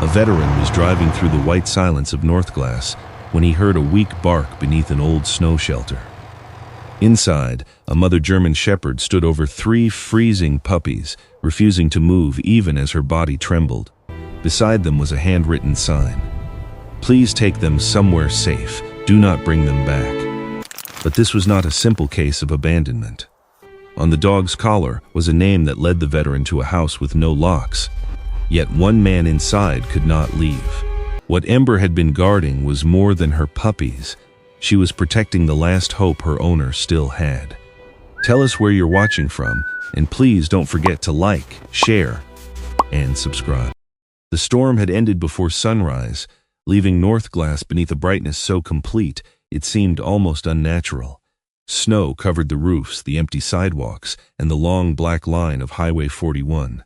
A veteran was driving through the white silence of Northglass when he heard a weak bark beneath an old snow shelter. Inside, a mother German shepherd stood over 3 freezing puppies, refusing to move even as her body trembled. Beside them was a handwritten sign. "Please take them somewhere safe. Do not bring them back." But this was not a simple case of abandonment. On the dog's collar was a name that led the veteran to a house with no locks. Yet one man inside could not leave. What Ember had been guarding was more than her puppies. She was protecting the last hope her owner still had. Tell us where you're watching from, and please don't forget to like, share, and subscribe. The storm had ended before sunrise, leaving Northglass beneath a brightness so complete it seemed almost unnatural. Snow covered the roofs, the empty sidewalks, and the long black line of Highway 41.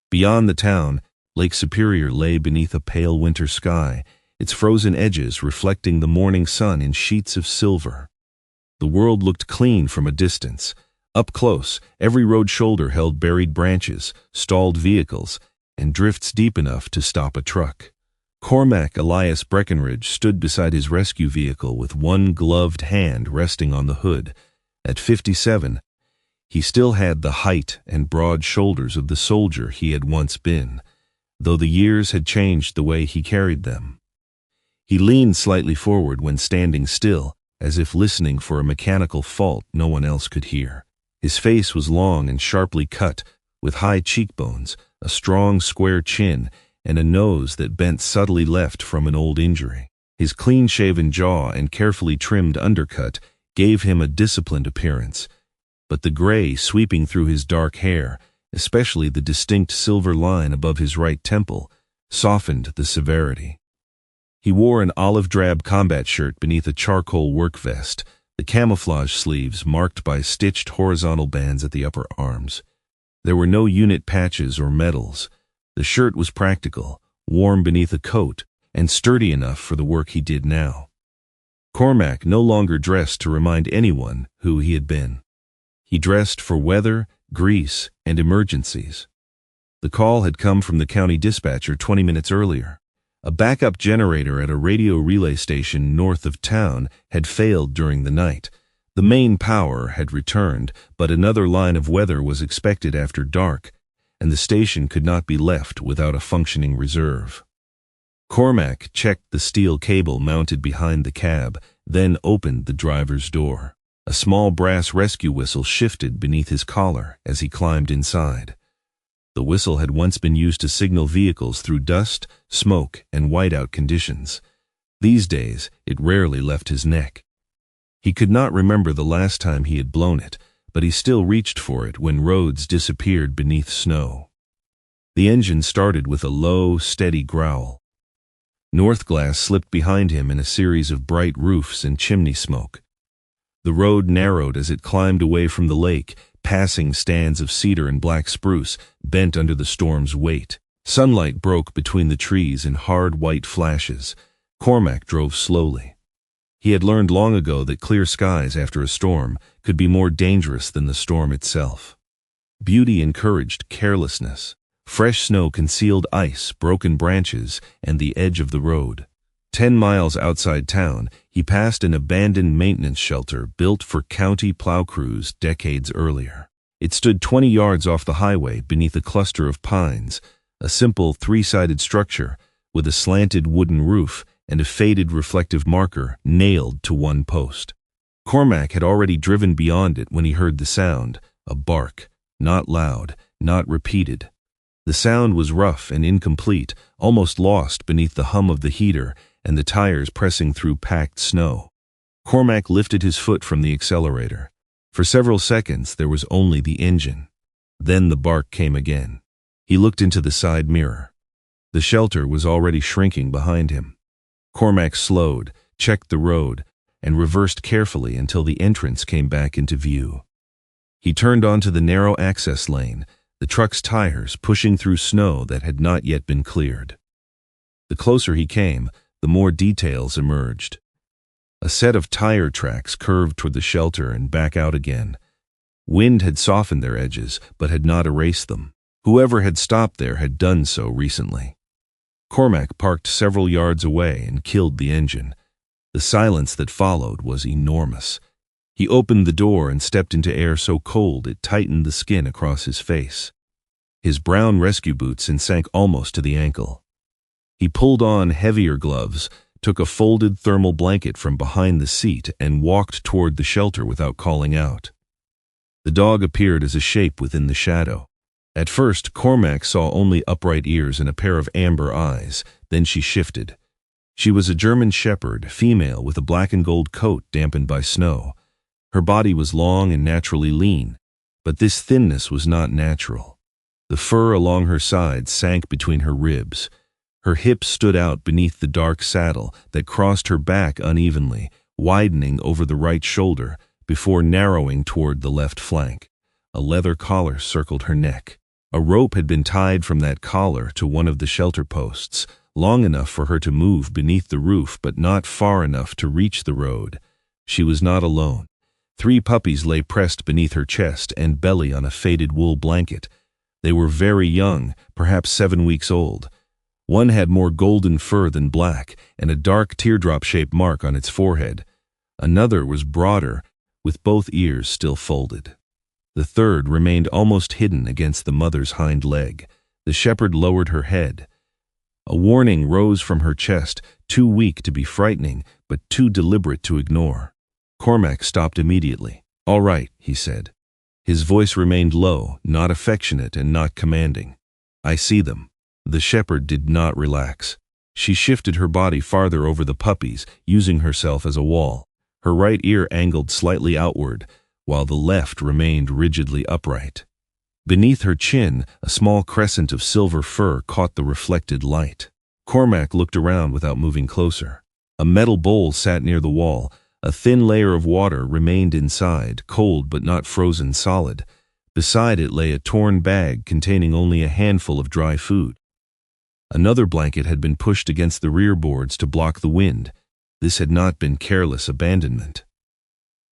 Beyond the town, Lake Superior lay beneath a pale winter sky, its frozen edges reflecting the morning sun in sheets of silver. The world looked clean from a distance. Up close, every road shoulder held buried branches, stalled vehicles, and drifts deep enough to stop a truck. Cormac Elias Breckenridge stood beside his rescue vehicle with one gloved hand resting on the hood. At 57, he still had the height and broad shoulders of the soldier he had once been, though the years had changed the way he carried them. He leaned slightly forward when standing still, as if listening for a mechanical fault no one else could hear. His face was long and sharply cut, with high cheekbones, a strong square chin, and a nose that bent subtly left from an old injury. His clean-shaven jaw and carefully trimmed undercut gave him a disciplined appearance, but the gray sweeping through his dark hair, especially the distinct silver line above his right temple, softened the severity. He wore an olive-drab combat shirt beneath a charcoal work vest, the camouflage sleeves marked by stitched horizontal bands at the upper arms. There were no unit patches or medals. The shirt was practical, warm beneath a coat, and sturdy enough for the work he did now. Cormac no longer dressed to remind anyone who he had been. He dressed for weather, grease, and emergencies. The call had come from the county dispatcher 20 minutes earlier. A backup generator at a radio relay station north of town had failed during the night. The main power had returned, but another line of weather was expected after dark, and the station could not be left without a functioning reserve. Cormac checked the steel cable mounted behind the cab, then opened the driver's door. A small brass rescue whistle shifted beneath his collar as he climbed inside. The whistle had once been used to signal vehicles through dust, smoke, and whiteout conditions. These days, it rarely left his neck. He could not remember the last time he had blown it, but he still reached for it when roads disappeared beneath snow. The engine started with a low, steady growl. Northglass slipped behind him in a series of bright roofs and chimney smoke. The road narrowed as it climbed away from the lake, passing stands of cedar and black spruce, bent under the storm's weight. Sunlight broke between the trees in hard white flashes. Cormac drove slowly. He had learned long ago that clear skies after a storm could be more dangerous than the storm itself. Beauty encouraged carelessness. Fresh snow concealed ice, broken branches, and the edge of the road. 10 miles outside town, he passed an abandoned maintenance shelter built for county plow crews decades earlier. It stood 20 yards off the highway beneath a cluster of pines, a simple 3-sided structure with a slanted wooden roof and a faded reflective marker nailed to one post. Cormac had already driven beyond it when he heard the sound, a bark, not loud, not repeated. The sound was rough and incomplete, almost lost beneath the hum of the heater and the tires pressing through packed snow. Cormac lifted his foot from the accelerator. For several seconds there was only the engine. Then the bark came again. He looked into the side mirror. The shelter was already shrinking behind him. Cormac slowed, checked the road, and reversed carefully until the entrance came back into view. He turned onto the narrow access lane, the truck's tires pushing through snow that had not yet been cleared. The closer he came, the more details emerged. A set of tire tracks curved toward the shelter and back out again. Wind had softened their edges, but had not erased them. Whoever had stopped there had done so recently. Cormac parked several yards away and killed the engine. The silence that followed was enormous. He opened the door and stepped into air so cold it tightened the skin across his face. His brown rescue boots sank almost to the ankle. He pulled on heavier gloves, took a folded thermal blanket from behind the seat, and walked toward the shelter without calling out. The dog appeared as a shape within the shadow. At first, Cormac saw only upright ears and a pair of amber eyes. Then she shifted. She was a German shepherd, female, with a black and gold coat dampened by snow. Her body was long and naturally lean, but this thinness was not natural. The fur along her sides sank between her ribs. Her hips stood out beneath the dark saddle that crossed her back unevenly, widening over the right shoulder before narrowing toward the left flank. A leather collar circled her neck. A rope had been tied from that collar to one of the shelter posts, long enough for her to move beneath the roof but not far enough to reach the road. She was not alone. 3 puppies lay pressed beneath her chest and belly on a faded wool blanket. They were very young, perhaps 7 weeks old. One had more golden fur than black and a dark teardrop-shaped mark on its forehead. Another was broader, with both ears still folded. The third remained almost hidden against the mother's hind leg. The shepherd lowered her head. A warning rose from her chest, too weak to be frightening, but too deliberate to ignore. Cormac stopped immediately. "All right," he said. His voice remained low, not affectionate and not commanding. "I see them." The shepherd did not relax. She shifted her body farther over the puppies, using herself as a wall. Her right ear angled slightly outward, while the left remained rigidly upright. Beneath her chin, a small crescent of silver fur caught the reflected light. Cormac looked around without moving closer. A metal bowl sat near the wall. A thin layer of water remained inside, cold but not frozen solid. Beside it lay a torn bag containing only a handful of dry food. Another blanket had been pushed against the rear boards to block the wind. This had not been careless abandonment.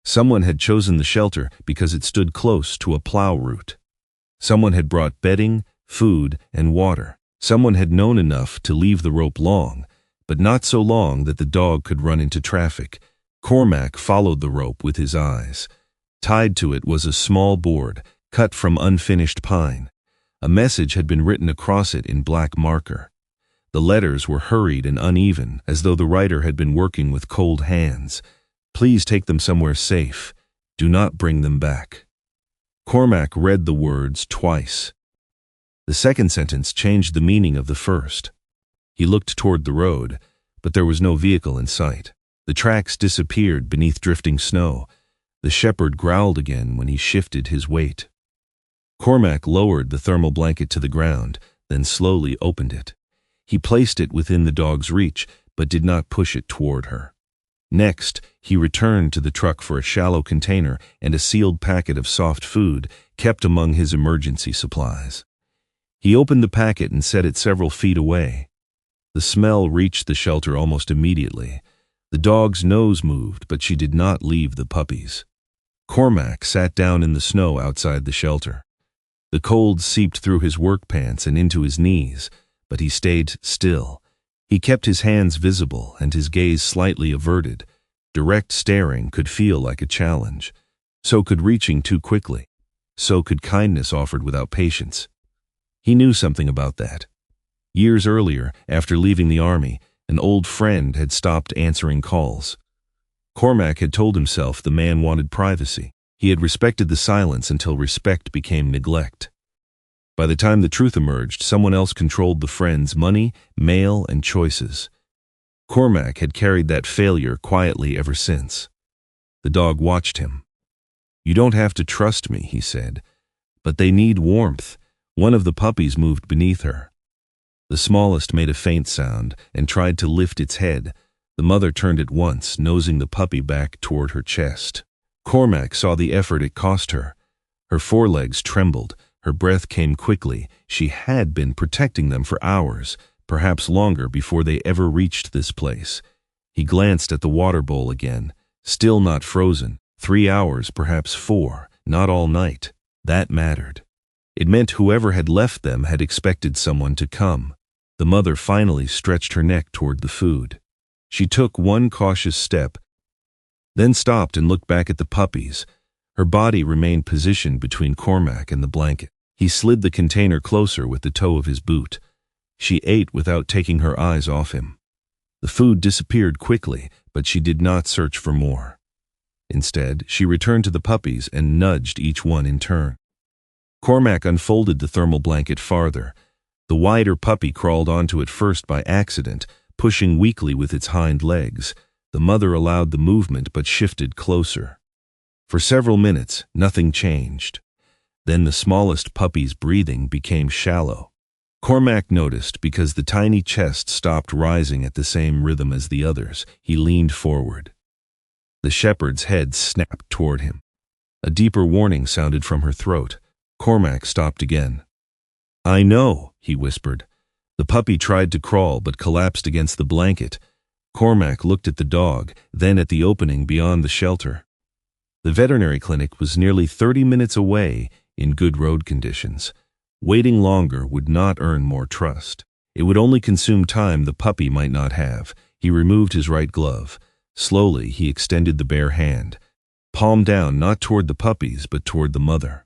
Someone had chosen the shelter because it stood close to a plow route. Someone had brought bedding, food, and water. Someone had known enough to leave the rope long, but not so long that the dog could run into traffic. Cormac followed the rope with his eyes. Tied to it was a small board, cut from unfinished pine. A message had been written across it in black marker. The letters were hurried and uneven, as though the writer had been working with cold hands. "Please take them somewhere safe. Do not bring them back." Cormac read the words twice. The second sentence changed the meaning of the first. He looked toward the road, but there was no vehicle in sight. The tracks disappeared beneath drifting snow. The shepherd growled again when he shifted his weight. Cormac lowered the thermal blanket to the ground, then slowly opened it. He placed it within the dog's reach, but did not push it toward her. Next, he returned to the truck for a shallow container and a sealed packet of soft food kept among his emergency supplies. He opened the packet and set it several feet away. The smell reached the shelter almost immediately. The dog's nose moved, but she did not leave the puppies. Cormac sat down in the snow outside the shelter. The cold seeped through his work pants and into his knees, but he stayed still. He kept his hands visible and his gaze slightly averted. Direct staring could feel like a challenge. So could reaching too quickly. So could kindness offered without patience. He knew something about that. Years earlier, after leaving the army, an old friend had stopped answering calls. Cormac had told himself the man wanted privacy. He had respected the silence until respect became neglect. By the time the truth emerged, someone else controlled the friend's money, mail, and choices. Cormac had carried that failure quietly ever since. The dog watched him. "You don't have to trust me," he said, "but they need warmth." One of the puppies moved beneath her. The smallest made a faint sound and tried to lift its head. The mother turned at once, nosing the puppy back toward her chest. Cormac saw the effort it cost her. Her forelegs trembled. Her breath came quickly. She had been protecting them for hours, perhaps longer before they ever reached this place. He glanced at the water bowl again. Still not frozen. 3 hours, perhaps 4, not all night. That mattered. It meant whoever had left them had expected someone to come. The mother finally stretched her neck toward the food. She took one cautious step, then stopped and looked back at the puppies. Her body remained positioned between Cormac and the blanket. He slid the container closer with the toe of his boot. She ate without taking her eyes off him. The food disappeared quickly, but she did not search for more. Instead, she returned to the puppies and nudged each one in turn. Cormac unfolded the thermal blanket farther. The wider puppy crawled onto it first by accident, pushing weakly with its hind legs. The mother allowed the movement but shifted closer. For several minutes, nothing changed. Then the smallest puppy's breathing became shallow. Cormac noticed because the tiny chest stopped rising at the same rhythm as the others. He leaned forward. The shepherd's head snapped toward him. A deeper warning sounded from her throat. Cormac stopped again. "I know," he whispered. The puppy tried to crawl but collapsed against the blanket. Cormac looked at the dog, then at the opening beyond the shelter. The veterinary clinic was nearly 30 minutes away in good road conditions. Waiting longer would not earn more trust. It would only consume time the puppy might not have. He removed his right glove. Slowly, he extended the bare hand, palm down, not toward the puppies, but toward the mother.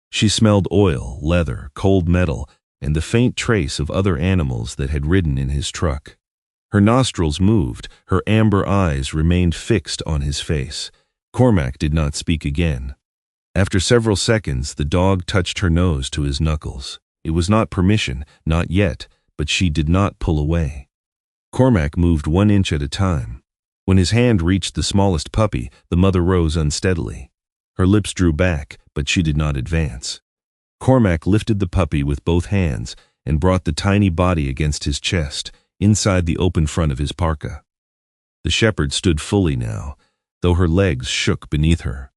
She smelled oil, leather, cold metal, and the faint trace of other animals that had ridden in his truck. Her nostrils moved. Her amber eyes remained fixed on his face. Cormac did not speak again. After several seconds, the dog touched her nose to his knuckles. It was not permission, not yet, but she did not pull away. Cormac moved 1 inch at a time. When his hand reached the smallest puppy, the mother rose unsteadily. Her lips drew back, but she did not advance. Cormac lifted the puppy with both hands and brought the tiny body against his chest, inside the open front of his parka. The shepherd stood fully now, though her legs shook beneath her.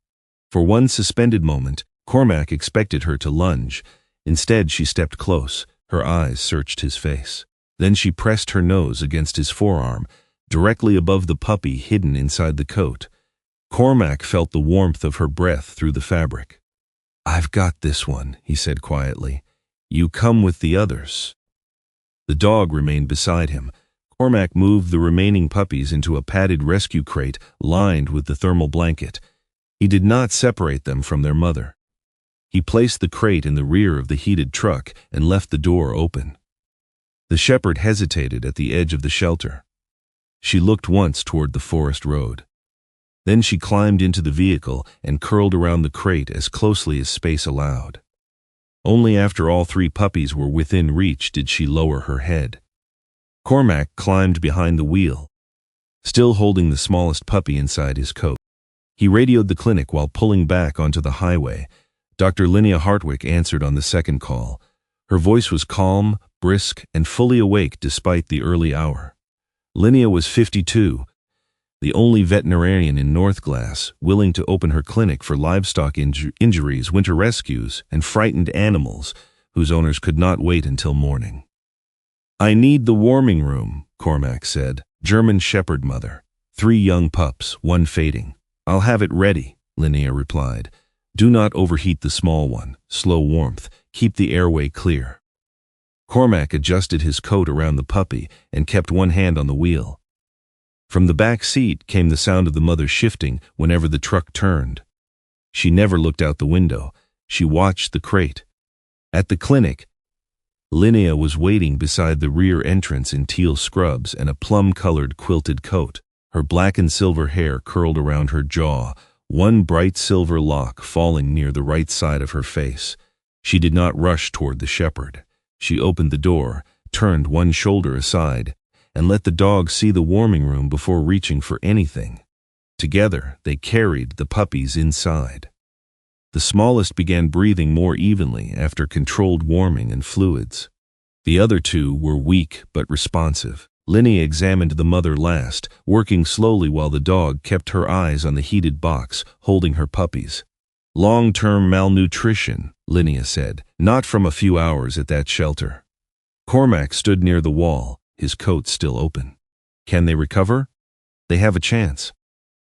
For one suspended moment, Cormac expected her to lunge. Instead, she stepped close. Her eyes searched his face. Then she pressed her nose against his forearm, directly above the puppy hidden inside the coat. Cormac felt the warmth of her breath through the fabric. "I've got this one," he said quietly. "You come with the others." The dog remained beside him. Cormac moved the remaining puppies into a padded rescue crate lined with the thermal blanket. He did not separate them from their mother. He placed the crate in the rear of the heated truck and left the door open. The shepherd hesitated at the edge of the shelter. She looked once toward the forest road. Then she climbed into the vehicle and curled around the crate as closely as space allowed. Only after all 3 puppies were within reach did she lower her head. Cormac climbed behind the wheel, still holding the smallest puppy inside his coat. He radioed the clinic while pulling back onto the highway. Dr. Linnea Hartwick answered on the second call. Her voice was calm, brisk, and fully awake despite the early hour. Linnea was 52, the only veterinarian in Northglass willing to open her clinic for livestock injuries, winter rescues, and frightened animals whose owners could not wait until morning. "I need the warming room," Cormac said. "German shepherd mother. 3 young pups, 1 fading." "I'll have it ready," Linnea replied. "Do not overheat the small one. Slow warmth. Keep the airway clear." Cormac adjusted his coat around the puppy and kept one hand on the wheel. From the back seat came the sound of the mother shifting whenever the truck turned. She never looked out the window. She watched the crate. At the clinic, Linnea was waiting beside the rear entrance in teal scrubs and a plum-colored quilted coat. Her black and silver hair curled around her jaw, one bright silver lock falling near the right side of her face. She did not rush toward the shepherd. She opened the door, turned one shoulder aside, and let the dog see the warming room before reaching for anything. Together, they carried the puppies inside. The smallest began breathing more evenly after controlled warming and fluids. The other 2 were weak but responsive. Linnea examined the mother last, working slowly while the dog kept her eyes on the heated box, holding her puppies. "Long-term malnutrition," Linnea said, "not from a few hours at that shelter." Cormac stood near the wall, his coat still open. "Can they recover?" "They have a chance."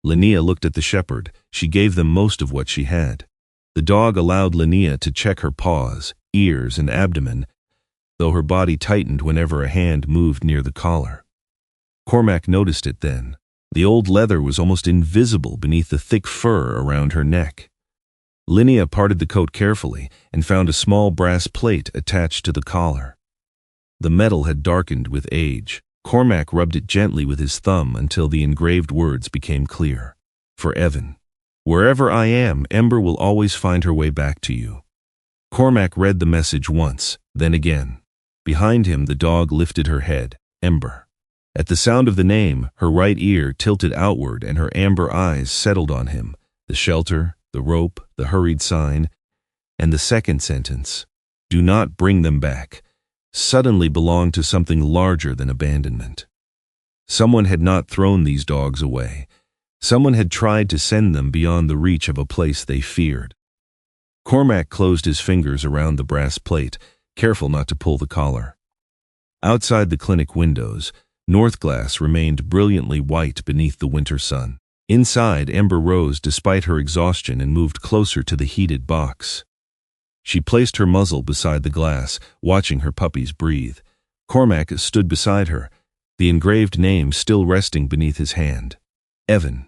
Linnea looked at the shepherd. She gave them most of what she had. The dog allowed Linnea to check her paws, ears, and abdomen, though her body tightened whenever a hand moved near the collar. Cormac noticed it then. The old leather was almost invisible beneath the thick fur around her neck. Linnea parted the coat carefully and found a small brass plate attached to the collar. The metal had darkened with age. Cormac rubbed it gently with his thumb until the engraved words became clear. For Evan. Wherever I am, Ember will always find her way back to you. Cormac read the message once, then again. Behind him, the dog lifted her head. Ember. At the sound of the name, her right ear tilted outward and her amber eyes settled on him. The shelter, the rope, the hurried sign, and the second sentence, do not bring them back, suddenly belonged to something larger than abandonment. Someone had not thrown these dogs away. Someone had tried to send them beyond the reach of a place they feared. Cormac closed his fingers around the brass plate, careful not to pull the collar. Outside the clinic windows, Northglass remained brilliantly white beneath the winter sun. Inside, Ember rose despite her exhaustion and moved closer to the heated box. She placed her muzzle beside the glass, watching her puppies breathe. Cormac stood beside her, the engraved name still resting beneath his hand. Evan.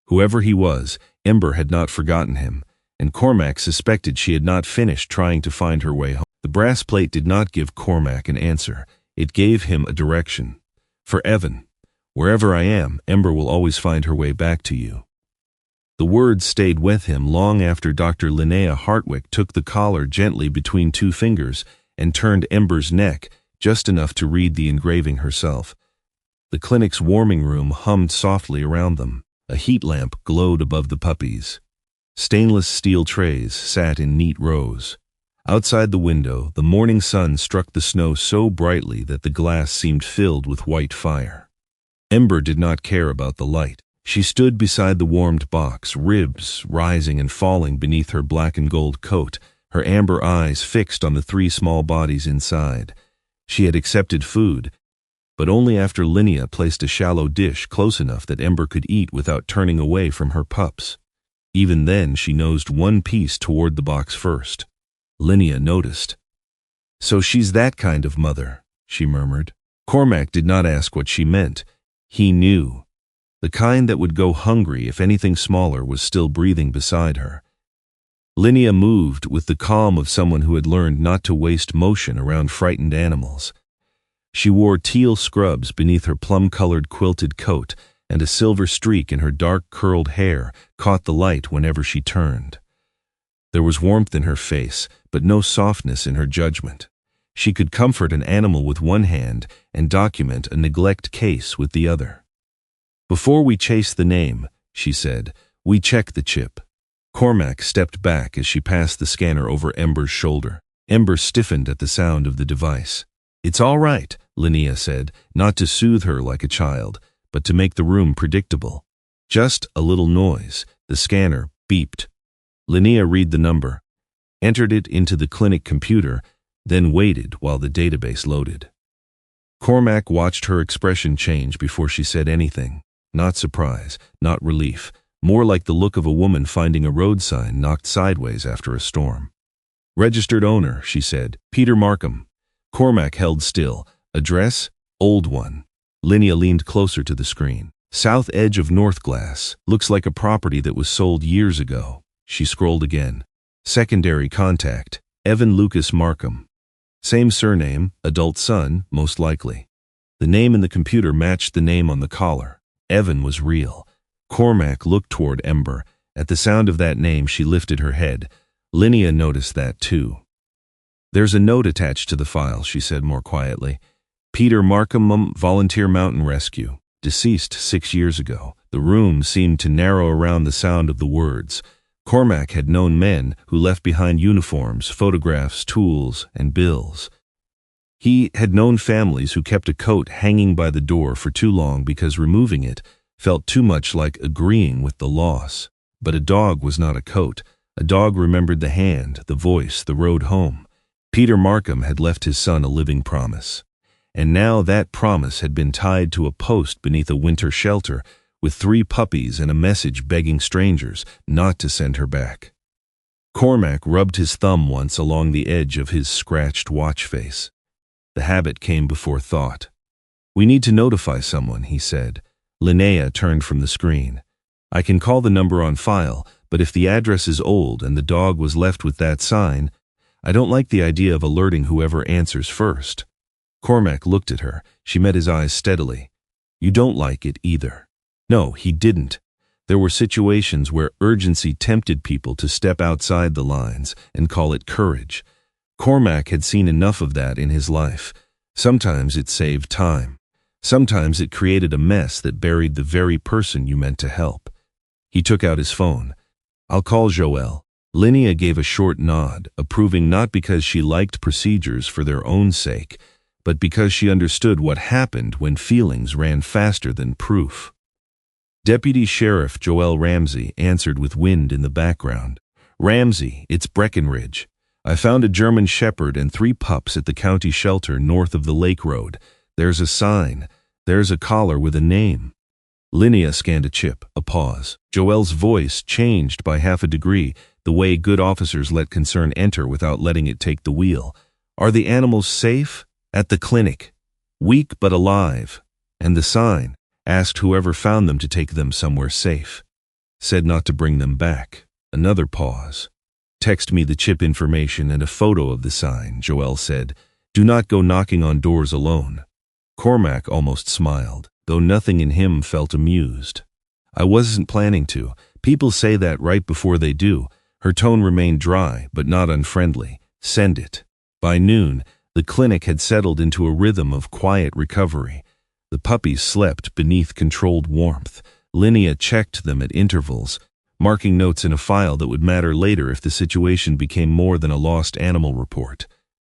Whoever he was, Ember had not forgotten him, and Cormac suspected she had not finished trying to find her way home. The brass plate did not give Cormac an answer. It gave him a direction. For Evan. Wherever I am, Ember will always find her way back to you. The words stayed with him long after Dr. Linnea Hartwick took the collar gently between two fingers and turned Ember's neck just enough to read the engraving herself. The clinic's warming room hummed softly around them. A heat lamp glowed above the puppies. Stainless steel trays sat in neat rows. Outside the window, the morning sun struck the snow so brightly that the glass seemed filled with white fire. Ember did not care about the light. She stood beside the warmed box, ribs rising and falling beneath her black and gold coat, her amber eyes fixed on the three small bodies inside. She had accepted food, but only after Linnea placed a shallow dish close enough that Ember could eat without turning away from her pups. Even then, she nosed one piece toward the box first. Linnea noticed. So she's that kind of mother, she murmured. Cormac did not ask what she meant. He knew. The kind that would go hungry if anything smaller was still breathing beside her. Linnea moved with the calm of someone who had learned not to waste motion around frightened animals. She wore teal scrubs beneath her plum-colored quilted coat, and a silver streak in her dark curled hair caught the light whenever she turned. There was warmth in her face, but no softness in her judgment. She could comfort an animal with one hand and document a neglect case with the other. Before we chase the name, she said, we check the chip. Cormac stepped back as she passed the scanner over Ember's shoulder. Ember stiffened at the sound of the device. It's all right, Linnea said, not to soothe her like a child, but to make the room predictable. Just a little noise. The scanner beeped. Linnea read the number, entered it into the clinic computer, then waited while the database loaded. Cormac watched her expression change before she said anything. Not surprise, not relief, more like the look of a woman finding a road sign knocked sideways after a storm. Registered owner, she said, Peter Markham. Cormac held still. Address? Old one. Linnea leaned closer to the screen. South edge of Northglass. Looks like a property that was sold years ago. She scrolled again. Secondary contact. Evan Lucas Markham. Same surname, adult son, most likely. The name in the computer matched the name on the collar. Evan was real. Cormac looked toward Ember. At the sound of that name, she lifted her head. Linnea noticed that too. There's a note attached to the file, she said more quietly. Peter Markham, Volunteer Mountain Rescue. Deceased 6 years ago. The room seemed to narrow around the sound of the words. Cormac had known men who left behind uniforms, photographs, tools, and bills. He had known families who kept a coat hanging by the door for too long because removing it felt too much like agreeing with the loss. But a dog was not a coat. A dog remembered the hand, the voice, the road home. Peter Markham had left his son a living promise. And now that promise had been tied to a post beneath a winter shelter with 3 puppies and a message begging strangers not to send her back. Cormac rubbed his thumb once along the edge of his scratched watch face. The habit came before thought. "We need to notify someone," he said. Linnea turned from the screen. "I can call the number on file, but if the address is old and the dog was left with that sign, I don't like the idea of alerting whoever answers first." Cormac looked at her. She met his eyes steadily. "You don't like it either." No, he didn't. There were situations where urgency tempted people to step outside the lines and call it courage. Cormac had seen enough of that in his life. Sometimes it saved time. Sometimes it created a mess that buried the very person you meant to help. He took out his phone. "I'll call Joelle." Linnea gave a short nod, approving not because she liked procedures for their own sake, but because she understood what happened when feelings ran faster than proof. Deputy Sheriff Joelle Ramsey answered with wind in the background. "Ramsey, it's Breckenridge. I found a German Shepherd and 3 pups at the county shelter north of the Lake Road. There's a sign. There's a collar with a name." Linnea scanned a chip, a pause. Joelle's voice changed by half a degree, the way good officers let concern enter without letting it take the wheel. "Are the animals safe?" "At the clinic. Weak but alive." "And the sign?" "Asked whoever found them to take them somewhere safe. Said not to bring them back." Another pause. "Text me the chip information and a photo of the sign," Joelle said. "Do not go knocking on doors alone." Cormac almost smiled, though nothing in him felt amused. "I wasn't planning to. People say that right before they do." Her tone remained dry, but not unfriendly. "Send it." By noon, the clinic had settled into a rhythm of quiet recovery. The puppies slept beneath controlled warmth. Linnea checked them at intervals, marking notes in a file that would matter later if the situation became more than a lost animal report.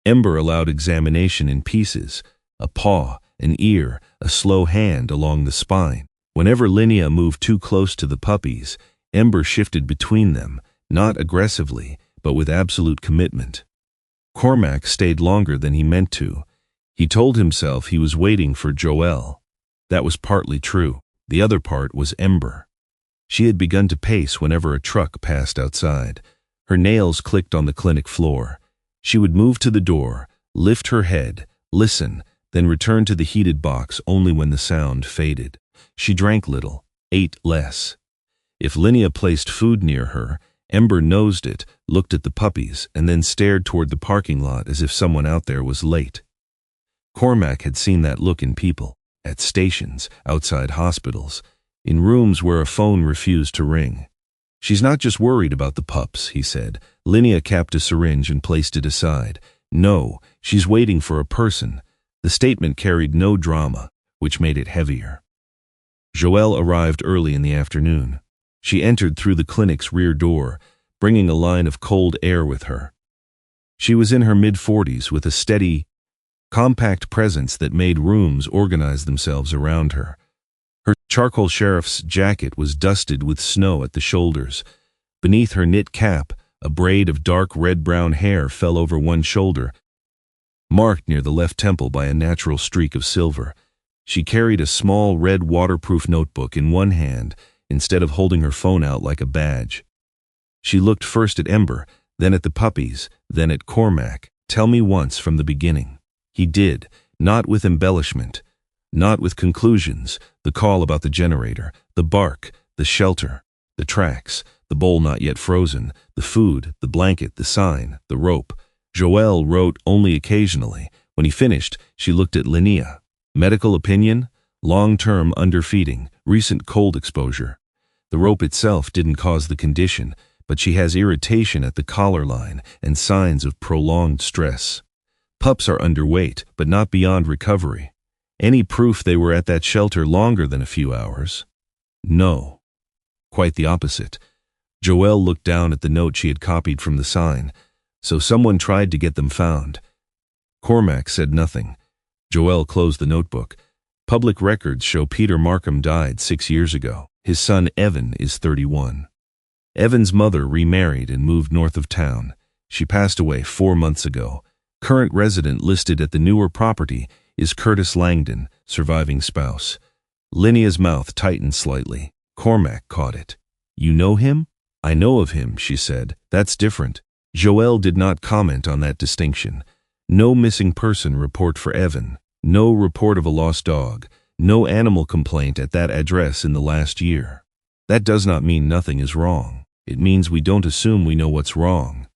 Ember allowed examination in pieces: a paw, an ear, a slow hand along the spine. Whenever Linnea moved too close to the puppies, Ember shifted between them, not aggressively, but with absolute commitment. Cormac stayed longer than he meant to. He told himself he was waiting for Joelle. That was partly true. The other part was Ember. She had begun to pace whenever a truck passed outside. Her nails clicked on the clinic floor. She would move to the door, lift her head, listen, then return to the heated box only when the sound faded. She drank little, ate less. If Linnea placed food near her, Ember nosed it, looked at the puppies, and then stared toward the parking lot as if someone out there was late. Cormac had seen that look in people, at stations, outside hospitals, in rooms where a phone refused to ring. "She's not just worried about the pups," he said. Linnea capped a syringe and placed it aside. "No, she's waiting for a person." The statement carried no drama, which made it heavier. Joelle arrived early in the afternoon. She entered through the clinic's rear door, bringing a line of cold air with her. She was in her mid-40s with a steady, compact presence that made rooms organize themselves around her. Her charcoal sheriff's jacket was dusted with snow at the shoulders. Beneath her knit cap, a braid of dark red-brown hair fell over one shoulder, marked near the left temple by a natural streak of silver. She carried a small red waterproof notebook in one hand instead of holding her phone out like a badge. She looked first at Ember, then at the puppies, then at Cormac. "Tell me once from the beginning." He did, not with embellishment, not with conclusions: the call about the generator, the bark, the shelter, the tracks, the bowl not yet frozen, the food, the blanket, the sign, the rope. Joelle wrote only occasionally. When he finished, she looked at Linnea. "Medical opinion? Long-term underfeeding, recent cold exposure. The rope itself didn't cause the condition, but she has irritation at the collar line and signs of prolonged stress. Pups are underweight, but not beyond recovery. Any proof they were at that shelter longer than a few hours?" "No." Quite the opposite. Joelle looked down at the note she had copied from the sign. "So someone tried to get them found." Cormac said nothing. Joelle closed the notebook. "Public records show Peter Markham died 6 years ago. His son Evan is 31. Evan's mother remarried and moved north of town. She passed away 4 months ago. Current resident listed at the newer property is Curtis Langdon, surviving spouse." Linnea's mouth tightened slightly. Cormac caught it. "You know him?" "I know of him," she said. "That's different." Joelle did not comment on that distinction. No missing person report for Evan. No report of a lost dog. No animal complaint at that address in the last year. That does not mean nothing is wrong. It means we don't assume we know what's wrong.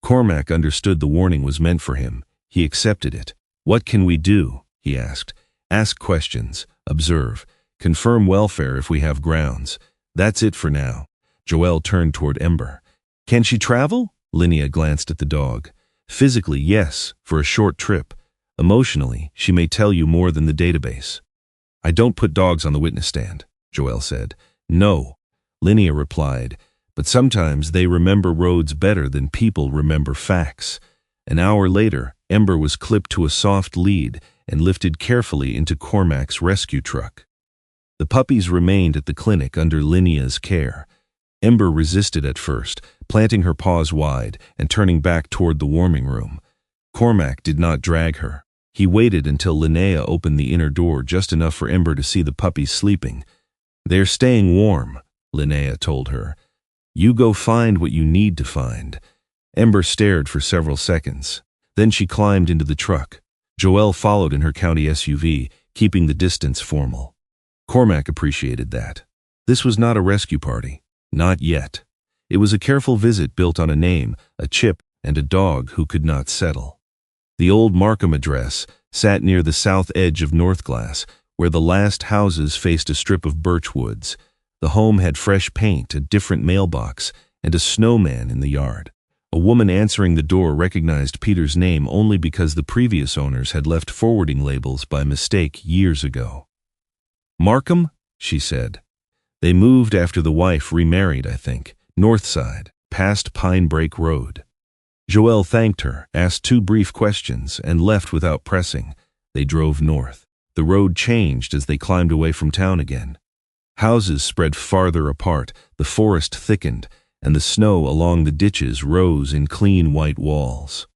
Cormac understood the warning was meant for him. He accepted it. What can we do? He asked. Ask questions. Observe. Confirm welfare if we have grounds. That's it for now. Joel turned toward Ember. Can she travel? Linnea glanced at the dog. Physically, yes, for a short trip. Emotionally, she may tell you more than the database. I don't put dogs on the witness stand, Joel said. No, Linnea replied, but sometimes they remember roads better than people remember facts. An hour later, Ember was clipped to a soft lead and lifted carefully into Cormac's rescue truck. The puppies remained at the clinic under Linnea's care. Ember resisted at first, planting her paws wide and turning back toward the warming room. Cormac did not drag her. He waited until Linnea opened the inner door just enough for Ember to see the puppies sleeping. They're staying warm, Linnea told her. You go find what you need to find. Ember stared for several seconds. Then she climbed into the truck. Joel followed in her county SUV, keeping the distance formal. Cormac appreciated that. This was not a rescue party. Not yet. It was a careful visit built on a name, a chip, and a dog who could not settle. The old Markham address sat near the south edge of Northglass, where the last houses faced a strip of birch woods. The home had fresh paint, a different mailbox, and a snowman in the yard. A woman answering the door recognized Peter's name only because the previous owners had left forwarding labels by mistake years ago. Markham? She said. They moved after the wife remarried, I think. North side, past Pine Break Road. Joel thanked her, asked 2 brief questions, and left without pressing. They drove north. The road changed as they climbed away from town again. Houses spread farther apart, the forest thickened, and the snow along the ditches rose in clean white walls.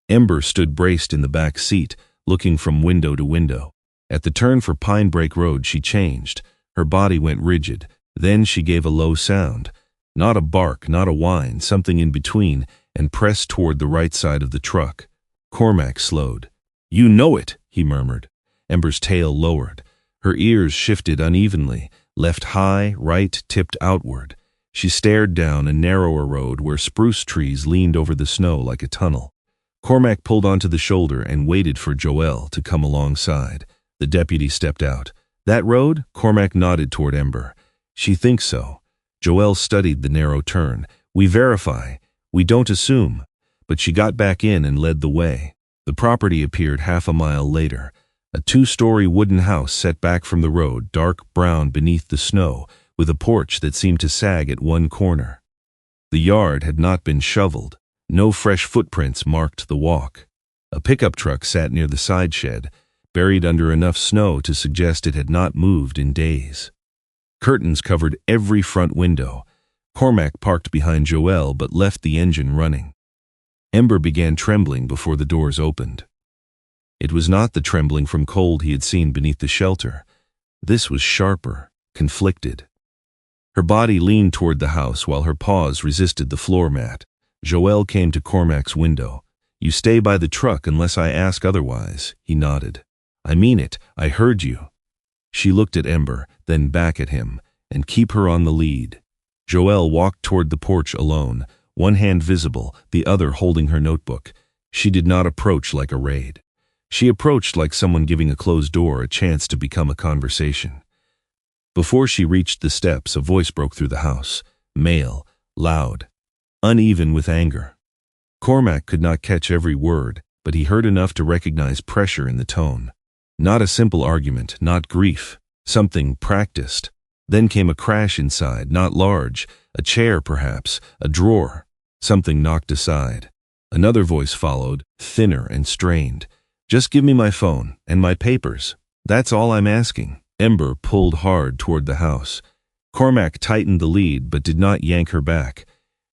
Ember stood braced in the back seat, looking from window to window. At the turn for Pine Break Road, she changed. Her body went rigid. Then she gave a low sound. Not a bark, not a whine, something in between, and pressed toward the right side of the truck. Cormac slowed. You know it, he murmured. Ember's tail lowered. Her ears shifted unevenly, left high, right tipped outward. She stared down a narrower road where spruce trees leaned over the snow like a tunnel. Cormac pulled onto the shoulder and waited for Joel to come alongside. The deputy stepped out. That road? Cormac nodded toward Ember. She thinks so. Joel studied the narrow turn. We verify. We don't assume. But she got back in and led the way. The property appeared half a mile later. A 2-story wooden house set back from the road, dark brown beneath the snow, with a porch that seemed to sag at one corner. The yard had not been shoveled. No fresh footprints marked the walk. A pickup truck sat near the side shed, buried under enough snow to suggest it had not moved in days. Curtains covered every front window. Cormac parked behind Joel but left the engine running. Ember began trembling before the doors opened. It was not the trembling from cold he had seen beneath the shelter. This was sharper, conflicted. Her body leaned toward the house while her paws resisted the floor mat. Joel came to Cormac's window. You stay by the truck unless I ask otherwise, he nodded. I mean it, I heard you. She looked at Ember, then back at him, and keep her on the lead. Joel walked toward the porch alone, one hand visible, the other holding her notebook. She did not approach like a raid. She approached like someone giving a closed door a chance to become a conversation. Before she reached the steps, a voice broke through the house, male, loud, uneven with anger. Cormac could not catch every word, but he heard enough to recognize pressure in the tone. Not a simple argument, not grief, something practiced. Then came a crash inside, not large, a chair perhaps, a drawer. Something knocked aside. Another voice followed, thinner and strained. Just give me my phone and my papers. That's all I'm asking. Ember pulled hard toward the house. Cormac tightened the lead but did not yank her back.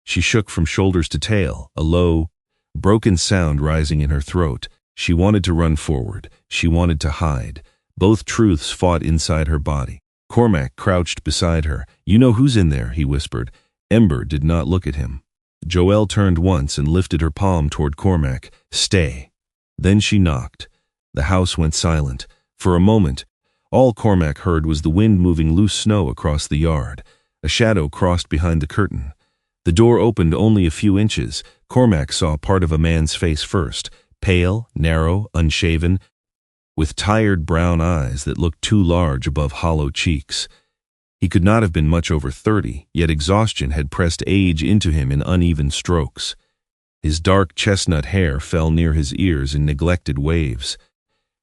She shook from shoulders to tail, a low, broken sound rising in her throat. She wanted to run forward. She wanted to hide. Both truths fought inside her body. Cormac crouched beside her. You know who's in there, he whispered. Ember did not look at him. Joel turned once and lifted her palm toward Cormac. Stay. Then she knocked. The house went silent. For a moment, all Cormac heard was the wind moving loose snow across the yard. A shadow crossed behind the curtain. The door opened only a few inches. Cormac saw part of a man's face first, pale, narrow, unshaven, with tired brown eyes that looked too large above hollow cheeks. He could not have been much over 30, yet exhaustion had pressed age into him in uneven strokes. His dark chestnut hair fell near his ears in neglected waves.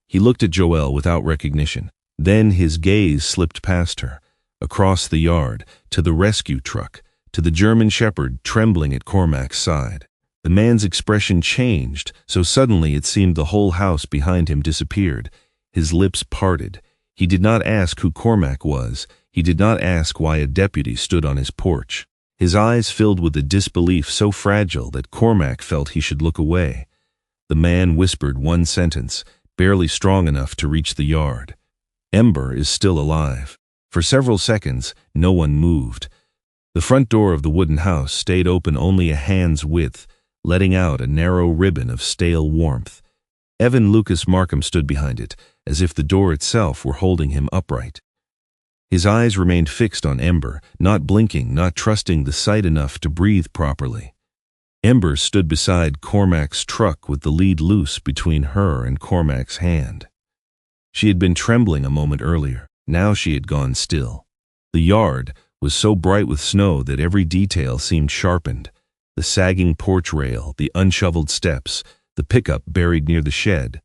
He looked at Joelle without recognition. Then his gaze slipped past her, across the yard, to the rescue truck, to the German shepherd trembling at Cormac's side. The man's expression changed, so suddenly it seemed the whole house behind him disappeared. His lips parted. He did not ask who Cormac was. He did not ask why a deputy stood on his porch. His eyes filled with a disbelief so fragile that Cormac felt he should look away. The man whispered one sentence, barely strong enough to reach the yard. "Ember is still alive." For several seconds, no one moved. The front door of the wooden house stayed open only a hand's width, letting out a narrow ribbon of stale warmth. Evan Lucas Markham stood behind it, as if the door itself were holding him upright. His eyes remained fixed on Ember, not blinking, not trusting the sight enough to breathe properly. Ember stood beside Cormac's truck with the lead loose between her and Cormac's hand. She had been trembling a moment earlier. Now she had gone still. The yard was so bright with snow that every detail seemed sharpened. The sagging porch rail, the unshoveled steps, the pickup buried near the shed,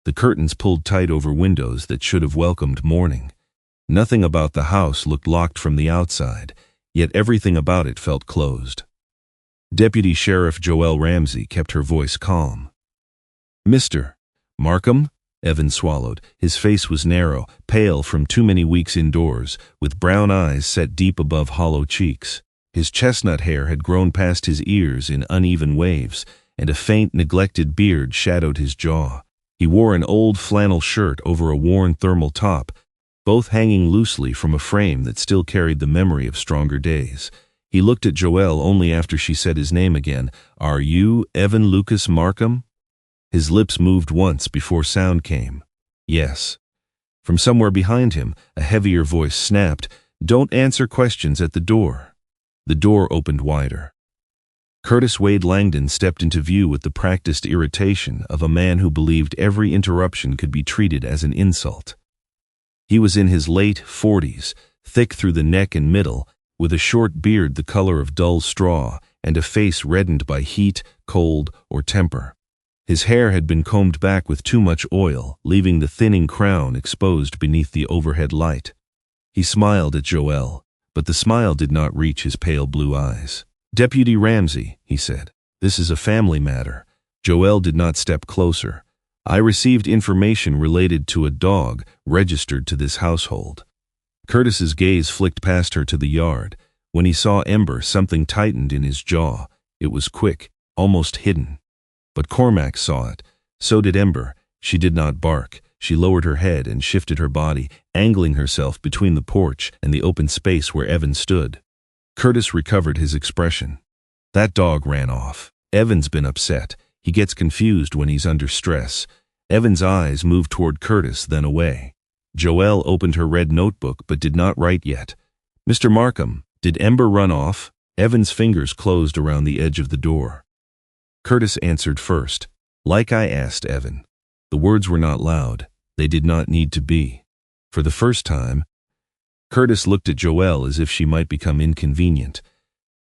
the curtains pulled tight over windows that should have welcomed morning. Nothing about the house looked locked from the outside, yet everything about it felt closed. Deputy Sheriff Joelle Ramsey kept her voice calm. "Mr. Markham?" Evan swallowed. His face was narrow, pale from too many weeks indoors, with brown eyes set deep above hollow cheeks. His chestnut hair had grown past his ears in uneven waves, and a faint, neglected beard shadowed his jaw. He wore an old flannel shirt over a worn thermal top, both hanging loosely from a frame that still carried the memory of stronger days. He looked at Joelle only after she said his name again. "Are you Evan Lucas Markham?" His lips moved once before sound came. "Yes." From somewhere behind him, a heavier voice snapped, "Don't answer questions at the door." The door opened wider. Curtis Wade Langdon stepped into view with the practiced irritation of a man who believed every interruption could be treated as an insult. He was in his late 40s, thick through the neck and middle, with a short beard the color of dull straw, and a face reddened by heat, cold, or temper. His hair had been combed back with too much oil, leaving the thinning crown exposed beneath the overhead light. He smiled at Joelle, but the smile did not reach his pale blue eyes. "Deputy Ramsey," he said, "this is a family matter." Joelle did not step closer. "I received information related to a dog registered to this household." Curtis's gaze flicked past her to the yard. When he saw Ember, something tightened in his jaw. It was quick, almost hidden. But Cormac saw it. So did Ember. She did not bark. She lowered her head and shifted her body, angling herself between the porch and the open space where Evan stood. Curtis recovered his expression. "That dog ran off. Evan's been upset. He gets confused when he's under stress." Evan's eyes moved toward Curtis, then away. Joelle opened her red notebook but did not write yet. "Mr. Markham, did Ember run off?" Evan's fingers closed around the edge of the door. Curtis answered first. "Like I asked, Evan." The words were not loud. They did not need to be. For the first time, Curtis looked at Joelle as if she might become inconvenient.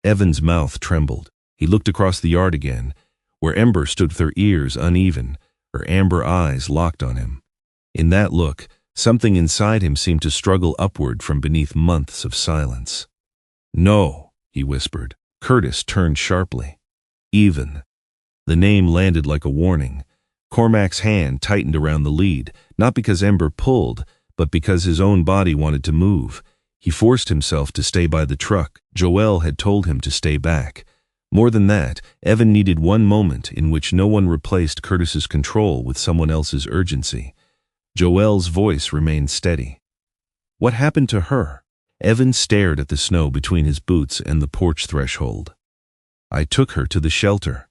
Evan's mouth trembled. He looked across the yard again, where Ember stood with her ears uneven, her amber eyes locked on him. In that look, something inside him seemed to struggle upward from beneath months of silence. "No," he whispered. Curtis turned sharply. "Even." The name landed like a warning. Cormac's hand tightened around the lead, not because Ember pulled, but because his own body wanted to move. He forced himself to stay by the truck. Joelle had told him to stay back. More than that, Evan needed one moment in which no one replaced Curtis's control with someone else's urgency. Joelle's voice remained steady. "What happened to her?" Evan stared at the snow between his boots and the porch threshold. "I took her to the shelter."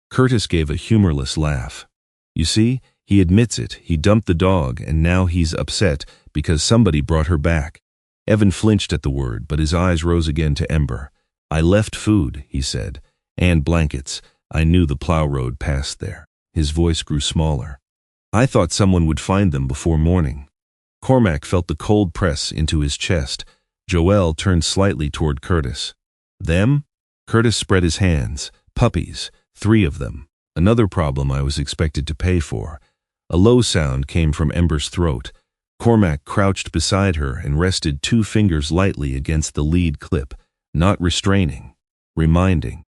Curtis gave a humorless laugh. You see, he admits it. He dumped the dog, and now he's upset because somebody brought her back. Evan flinched at the word, but his eyes rose again to Ember. I left food, he said, and blankets. I knew the plow road passed there. His voice grew smaller. I thought someone would find them before morning. Cormac felt the cold press into his chest. Joel turned slightly toward Curtis. Them? Curtis spread his hands. Puppies. 3 of them. Another problem I was expected to pay for. A low sound came from Ember's throat. Cormac crouched beside her and rested 2 fingers lightly against the lead clip, not restraining, reminding.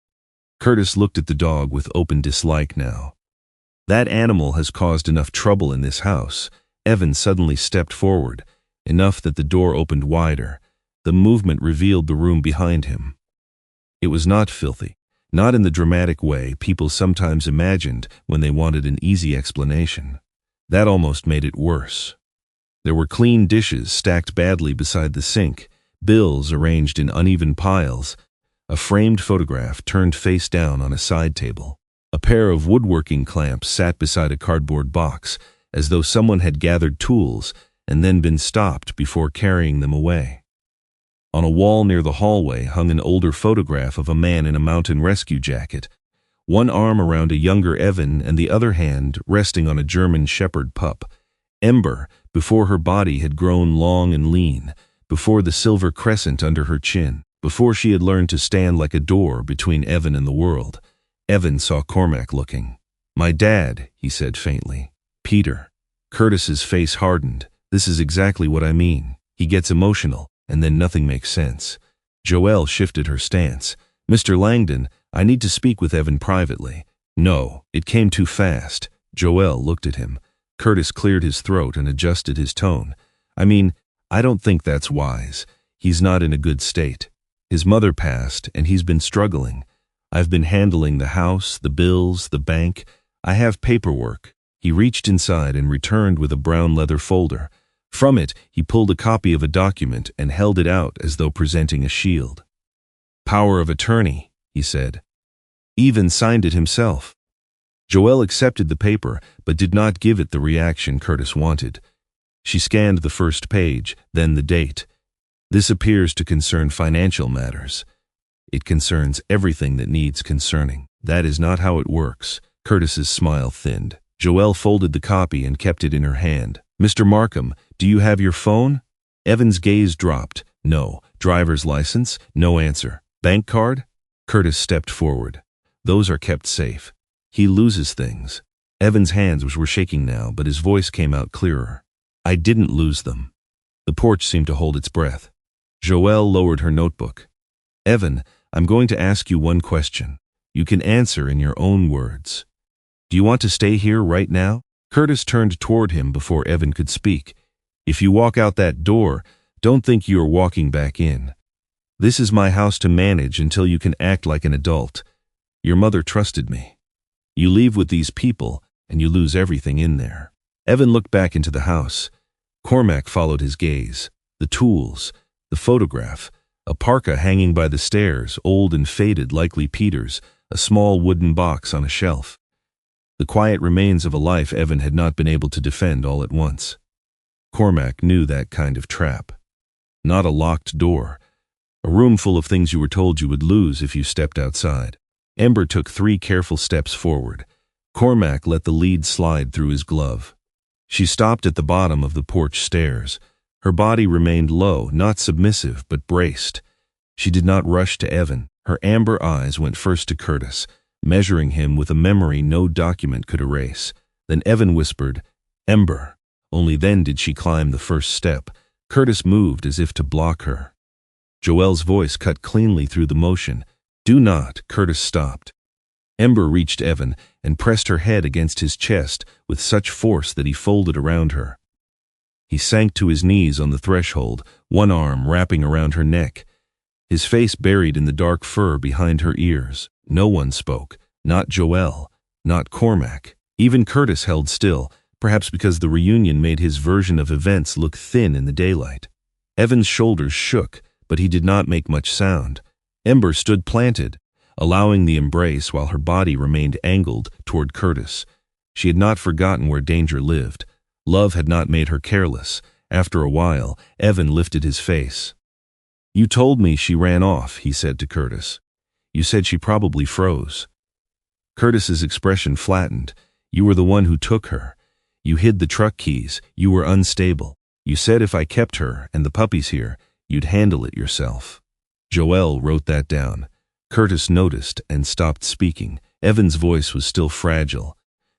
Curtis looked at the dog with open dislike now. That animal has caused enough trouble in this house. Evan suddenly stepped forward, enough that the door opened wider. The movement revealed the room behind him. It was not filthy, not in the dramatic way people sometimes imagined when they wanted an easy explanation. That almost made it worse. There were clean dishes stacked badly beside the sink, bills arranged in uneven piles, a framed photograph turned face down on a side table. A pair of woodworking clamps sat beside a cardboard box, as though someone had gathered tools and then been stopped before carrying them away. On a wall near the hallway hung an older photograph of a man in a mountain rescue jacket, one arm around a younger Evan and the other hand resting on a German shepherd pup. Ember, before her body had grown long and lean, before the silver crescent under her chin, before she had learned to stand like a door between Evan and the world. Evan saw Cormac looking. My dad, he said faintly. Peter. Curtis's face hardened. This is exactly what I mean. He gets emotional, and then nothing makes sense. Joelle shifted her stance. Mr. Langdon, I need to speak with Evan privately. No, it came too fast. Joelle looked at him. Curtis cleared his throat and adjusted his tone. I mean, I don't think that's wise. He's not in a good state. His mother passed, and he's been struggling. I've been handling the house, the bills, the bank. I have paperwork. He reached inside and returned with a brown leather folder. From it, he pulled a copy of a document and held it out as though presenting a shield. Power of attorney, he said. Even signed it himself. Joelle accepted the paper, but did not give it the reaction Curtis wanted. She scanned the first page, then the date. This appears to concern financial matters. It concerns everything that needs concerning. That is not how it works. Curtis's smile thinned. Joelle folded the copy and kept it in her hand. Mr. Markham, do you have your phone? Evan's gaze dropped. No. Driver's license? No answer. Bank card? Curtis stepped forward. Those are kept safe. He loses things. Evan's hands were shaking now, but his voice came out clearer. I didn't lose them. The porch seemed to hold its breath. Joelle lowered her notebook. Evan, I'm going to ask you one question. You can answer in your own words. Do you want to stay here right now? Curtis turned toward him before Evan could speak. If you walk out that door, don't think you are walking back in. This is my house to manage until you can act like an adult. Your mother trusted me. You leave with these people, and you lose everything in there. Evan looked back into the house. Cormac followed his gaze. The tools, the photograph, a parka hanging by the stairs, old and faded, likely Peter's, a small wooden box on a shelf. The quiet remains of a life Evan had not been able to defend all at once. Cormac knew that kind of trap. Not a locked door. A room full of things you were told you would lose if you stepped outside. Ember took 3 careful steps forward. Cormac let the lead slide through his glove. She stopped at the bottom of the porch stairs. Her body remained low, not submissive, but braced. She did not rush to Evan. Her amber eyes went first to Curtis, measuring him with a memory no document could erase. Then Evan whispered, Ember. Only then did she climb the first step. Curtis moved as if to block her. Joelle's voice cut cleanly through the motion. Do not. Curtis stopped. Ember reached Evan and pressed her head against his chest with such force that he folded around her. He sank to his knees on the threshold, one arm wrapping around her neck, his face buried in the dark fur behind her ears. No one spoke, not Joelle, not Cormac. Even Curtis held still, perhaps because the reunion made his version of events look thin in the daylight. Evan's shoulders shook, but he did not make much sound. Ember stood planted, allowing the embrace while her body remained angled toward Curtis. She had not forgotten where danger lived. Love had not made her careless. After a while, Evan lifted his face. "You told me she ran off," he said to Curtis. "You said she probably froze." Curtis's expression flattened. "You were the one who took her. You hid the truck keys. You were unstable. You said if I kept her and the puppies here, you'd handle it yourself." Joelle wrote that down. Curtis noticed and stopped speaking. Evan's voice was still fragile,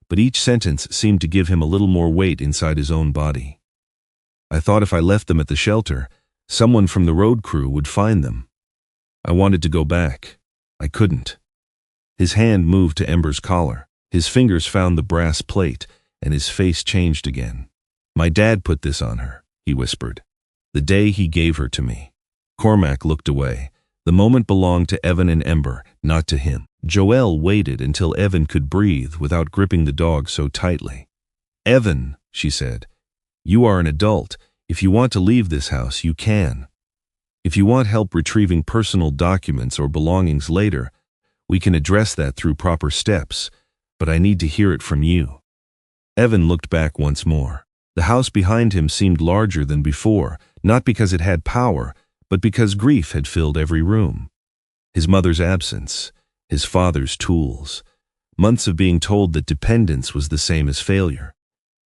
but each sentence seemed to give him a little more weight inside his own body. "I thought if I left them at the shelter, someone from the road crew would find them. I wanted to go back. I couldn't." His hand moved to Ember's collar. His fingers found the brass plate, and his face changed again. "My dad put this on her," he whispered. "The day he gave her to me." Cormac looked away. The moment belonged to Evan and Ember, not to him. Joelle waited until Evan could breathe without gripping the dog so tightly. "Evan," she said, "you are an adult. If you want to leave this house, you can. If you want help retrieving personal documents or belongings later, we can address that through proper steps, but I need to hear it from you." Evan looked back once more. The house behind him seemed larger than before, not because it had power, but because grief had filled every room. His mother's absence, his father's tools, months of being told that dependence was the same as failure.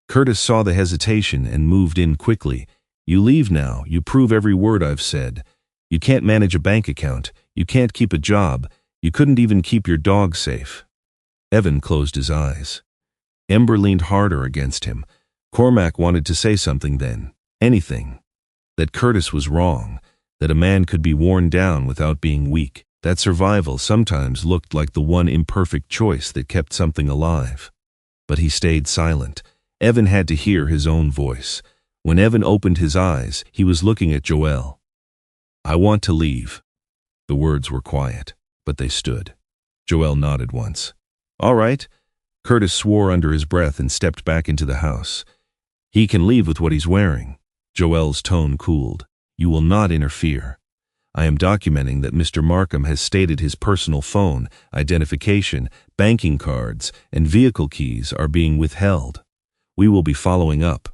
Curtis saw the hesitation and moved in quickly. "You leave now, you prove every word I've said. You can't manage a bank account, you can't keep a job, you couldn't even keep your dog safe." Evan closed his eyes. Ember leaned harder against him. Cormac wanted to say something then, anything. That Curtis was wrong, that a man could be worn down without being weak, that survival sometimes looked like the one imperfect choice that kept something alive. But he stayed silent. Evan had to hear his own voice. When Evan opened his eyes, he was looking at Joelle. "I want to leave." The words were quiet, but they stood. Joelle nodded once. "All right." Curtis swore under his breath and stepped back into the house. "He can leave with what he's wearing." Joelle's tone cooled. "You will not interfere. I am documenting that Mr. Markham has stated his personal phone, identification, banking cards, and vehicle keys are being withheld. We will be following up.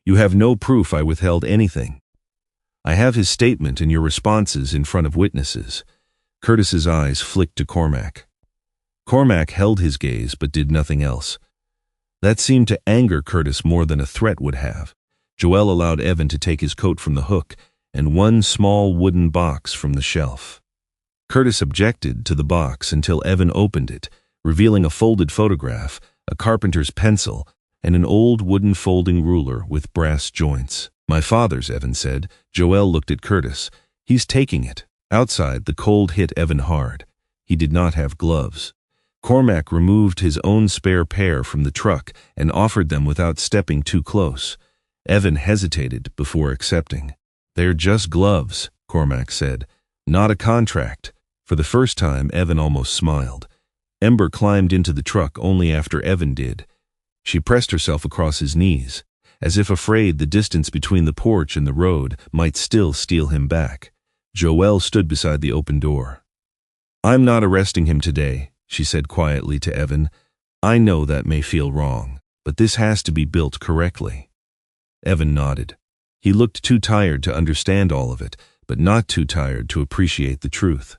You have no proof I withheld anything. I have his statement and your responses in front of witnesses." Curtis's eyes flicked to Cormac. Cormac held his gaze but did nothing else. That seemed to anger Curtis more than a threat would have. Joelle allowed Evan to take his coat from the hook and one small wooden box from the shelf. Curtis objected to the box until Evan opened it, revealing a folded photograph, a carpenter's pencil, and an old wooden folding ruler with brass joints. "My father's," Evan said. Joelle looked at Curtis. "He's taking it." Outside, the cold hit Evan hard. He did not have gloves. Cormac removed his own spare pair from the truck and offered them without stepping too close. Evan hesitated before accepting. "They're just gloves," Cormac said. "Not a contract." For the first time, Evan almost smiled. Ember climbed into the truck only after Evan did. She pressed herself across his knees, as if afraid the distance between the porch and the road might still steal him back. Joelle stood beside the open door. "I'm not arresting him today," she said quietly to Evan. "I know that may feel wrong, but this has to be built correctly." Evan nodded. He looked too tired to understand all of it, but not too tired to appreciate the truth.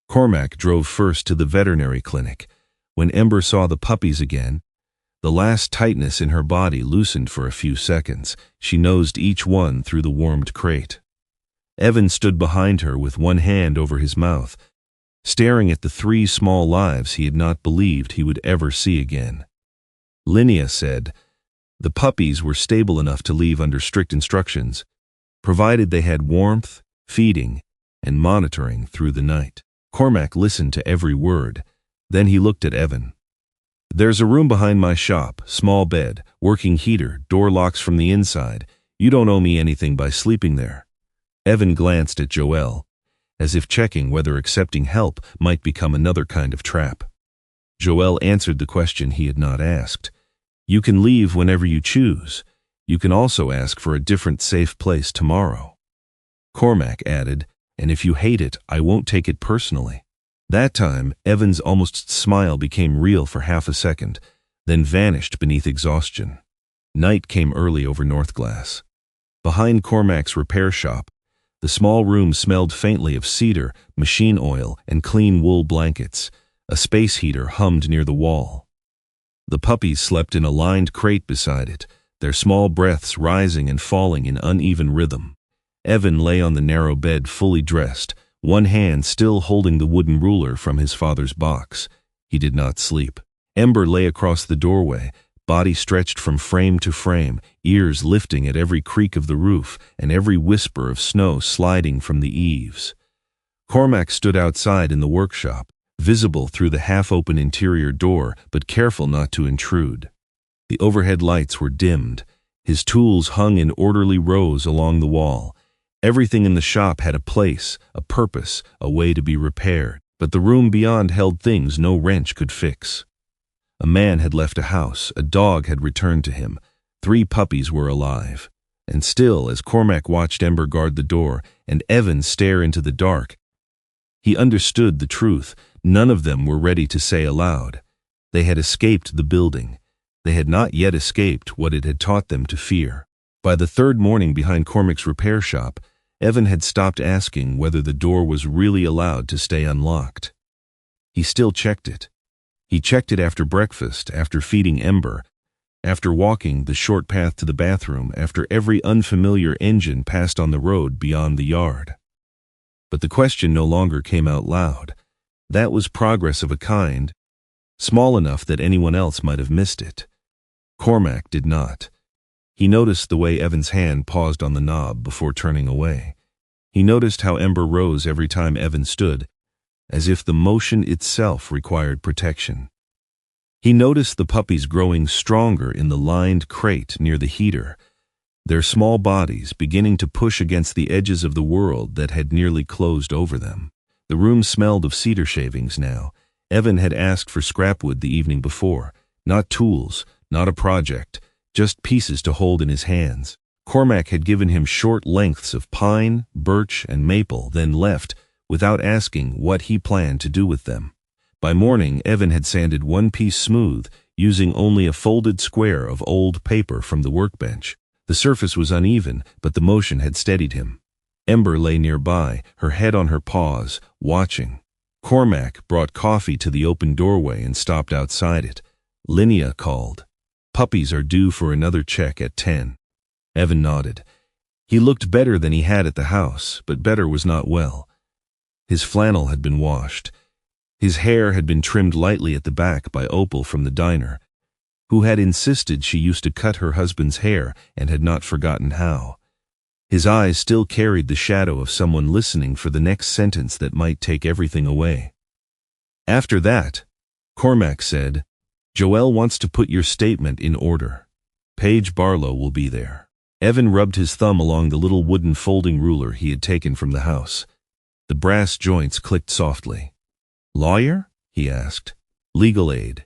Cormac drove first to the veterinary clinic. When Ember saw the puppies again, the last tightness in her body loosened for a few seconds. She nosed each one through the warmed crate. Evan stood behind her with one hand over his mouth, staring at the 3 small lives he had not believed he would ever see again. Linnea said the puppies were stable enough to leave under strict instructions, provided they had warmth, feeding, and monitoring through the night. Cormac listened to every word. Then he looked at Evan. "There's a room behind my shop, small bed, working heater, door locks from the inside. You don't owe me anything by sleeping there." Evan glanced at Joelle, as if checking whether accepting help might become another kind of trap. Joelle answered the question he had not asked. "You can leave whenever you choose. You can also ask for a different safe place tomorrow." Cormac added, "And if you hate it, I won't take it personally." That time, Evan's almost smile became real for half a second. then vanished beneath exhaustion. Night came early over Northglass. Behind Cormac's repair shop, the small room smelled faintly of cedar, machine oil, and clean wool blankets. A space heater hummed near the wall. The puppies slept in a lined crate beside it, their small breaths rising and falling in uneven rhythm. Evan lay on the narrow bed fully dressed, one hand still holding the wooden ruler from his father's box. He did not sleep. Ember lay across the doorway, body stretched from frame to frame, ears lifting at every creak of the roof and every whisper of snow sliding from the eaves. Cormac stood outside in the workshop, visible through the half-open interior door, but careful not to intrude. The overhead lights were dimmed. His tools hung in orderly rows along the wall. Everything in the shop had a place, a purpose, a way to be repaired, but the room beyond held things no wrench could fix. A man had left a house, a dog had returned to him, 3 puppies were alive. And still, as Cormac watched Ember guard the door and Evan stare into the dark, he understood the truth. None of them were ready to say aloud. They had escaped the building. They had not yet escaped what it had taught them to fear. By the 3rd morning behind Cormac's repair shop, Evan had stopped asking whether the door was really allowed to stay unlocked. He still checked it. He checked it after breakfast, after feeding Ember, after walking the short path to the bathroom, after every unfamiliar engine passed on the road beyond the yard. But the question no longer came out loud. That was progress of a kind, small enough that anyone else might have missed it. Cormac did not. He noticed the way Evan's hand paused on the knob before turning away. He noticed how Ember rose every time Evan stood, as if the motion itself required protection. He noticed the puppies growing stronger in the lined crate near the heater, their small bodies beginning to push against the edges of the world that had nearly closed over them. The room smelled of cedar shavings now. Evan had asked for scrapwood the evening before. Not tools, not a project, just pieces to hold in his hands. Cormac had given him short lengths of pine, birch, and maple, then left, without asking what he planned to do with them. By morning, Evan had sanded one piece smooth, using only a folded square of old paper from the workbench. The surface was uneven, but the motion had steadied him. Ember lay nearby, her head on her paws, watching. Cormac brought coffee to the open doorway and stopped outside it. Linnea called. Puppies are due for another check at 10. Evan nodded. He looked better than he had at the house, but better was not well. His flannel had been washed. His hair had been trimmed lightly at the back by Opal from the diner, who had insisted she used to cut her husband's hair and had not forgotten how. His eyes still carried the shadow of someone listening for the next sentence that might take everything away. After that, Cormac said, "Joelle wants to put your statement in order. Paige Barlow will be there." Evan rubbed his thumb along the little wooden folding ruler he had taken from the house. The brass joints clicked softly. "Lawyer?" he asked. "Legal aid.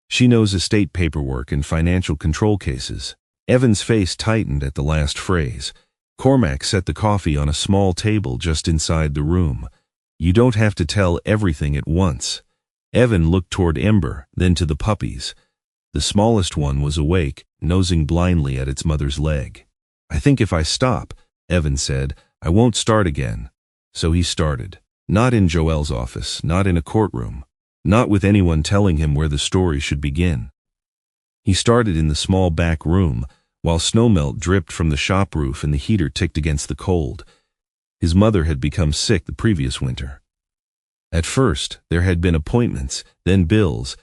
She knows estate paperwork and financial control cases." Evan's face tightened at the last phrase. Cormac set the coffee on a small table just inside the room. "You don't have to tell everything at once." Evan looked toward Ember, then to the puppies. The smallest one was awake, nosing blindly at its mother's leg. "I think if I stop," Evan said, "I won't start again." So he started. Not in Joelle's office, not in a courtroom, not with anyone telling him where the story should begin. He started in the small back room, while snowmelt dripped from the shop roof and the heater ticked against the cold. His mother had become sick the previous winter. At first, there had been appointments, then bills,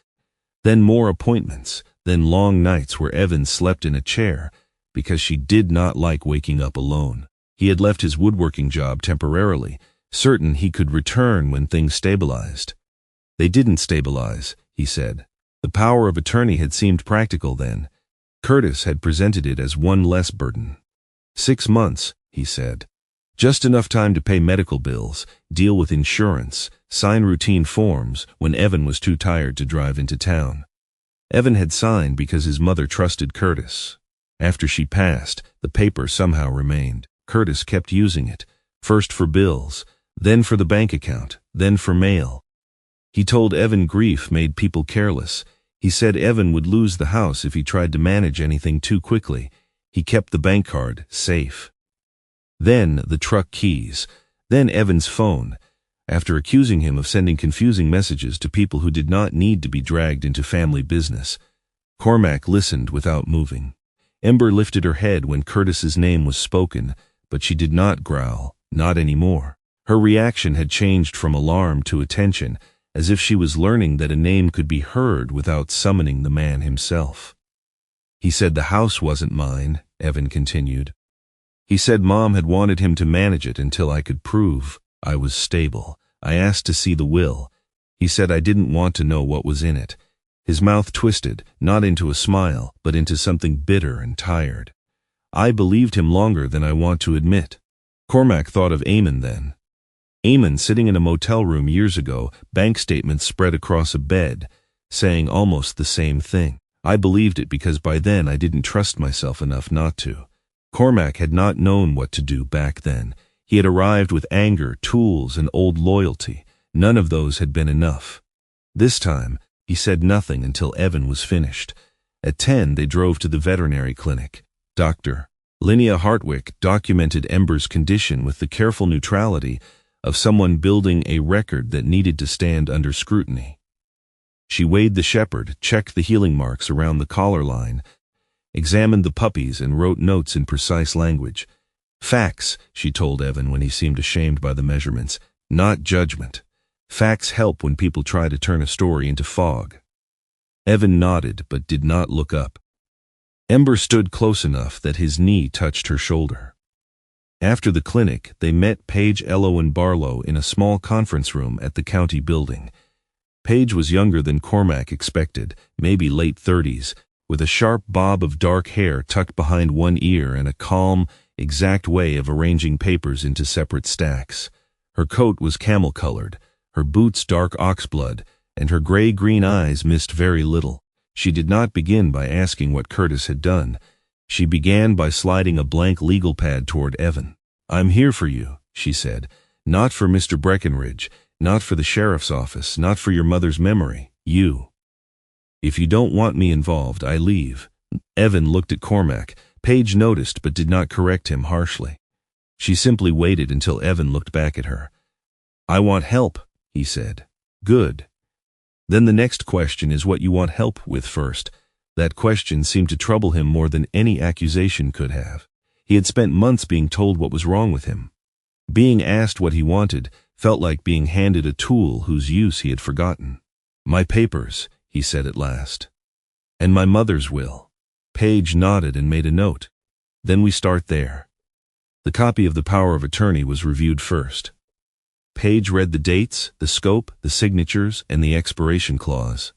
then more appointments, then long nights where Evan slept in a chair because she did not like waking up alone. He had left his woodworking job temporarily, certain he could return when things stabilized. They didn't stabilize, he said. The power of attorney had seemed practical then. Curtis had presented it as one less burden. 6 months, he said. Just enough time to pay medical bills, deal with insurance, sign routine forms when Evan was too tired to drive into town. Evan had signed because his mother trusted Curtis. After she passed, the paper somehow remained. Curtis kept using it, first for bills, then for the bank account, then for mail. He told Evan grief made people careless. He said Evan would lose the house if he tried to manage anything too quickly. He kept the bank card safe. Then the truck keys. Then Evan's phone. After accusing him of sending confusing messages to people who did not need to be dragged into family business, Cormac listened without moving. Ember lifted her head when Curtis's name was spoken, but she did not growl, not anymore. Her reaction had changed from alarm to attention, as if she was learning that a name could be heard without summoning the man himself. He said the house wasn't mine, Evan continued. He said Mom had wanted him to manage it until I could prove I was stable. I asked to see the will. He said I didn't want to know what was in it. His mouth twisted, not into a smile, but into something bitter and tired. I believed him longer than I want to admit. Cormac thought of Eamon then. Eamon sitting in a motel room years ago, bank statements spread across a bed, saying almost the same thing. I believed it because by then I didn't trust myself enough not to. Cormac had not known what to do back then. He had arrived with anger, tools, and old loyalty. None of those had been enough. This time, he said nothing until Evan was finished. At 10, they drove to the veterinary clinic. Dr. Linnea Hartwick documented Ember's condition with the careful neutrality of someone building a record that needed to stand under scrutiny. She weighed the shepherd, checked the healing marks around the collar line, examined the puppies, and wrote notes in precise language. Facts, she told Evan when he seemed ashamed by the measurements, not judgment. Facts help when people try to turn a story into fog. Evan nodded but did not look up. Ember stood close enough that his knee touched her shoulder. After the clinic, they met Paige, Ello, and Barlow in a small conference room at the county building. Paige was younger than Cormac expected, maybe late 30s, with a sharp bob of dark hair tucked behind one ear and a calm, exact way of arranging papers into separate stacks. Her coat was camel-colored, her boots dark oxblood, and her gray-green eyes missed very little. She did not begin by asking what Curtis had done. She began by sliding a blank legal pad toward Evan. "I'm here for you," she said. "Not for Mr. Breckenridge, not for the sheriff's office, not for your mother's memory. You. If you don't want me involved, I leave." Evan looked at Cormac. Paige noticed but did not correct him harshly. She simply waited until Evan looked back at her. "I want help," he said. "Good. Then the next question is what you want help with first." That question seemed to trouble him more than any accusation could have. He had spent months being told what was wrong with him. Being asked what he wanted felt like being handed a tool whose use he had forgotten. "My papers," he said at last. "And my mother's will." Paige nodded and made a note. "Then we start there." The copy of the power of attorney was reviewed first. Paige read the dates, the scope, the signatures, and the expiration clause.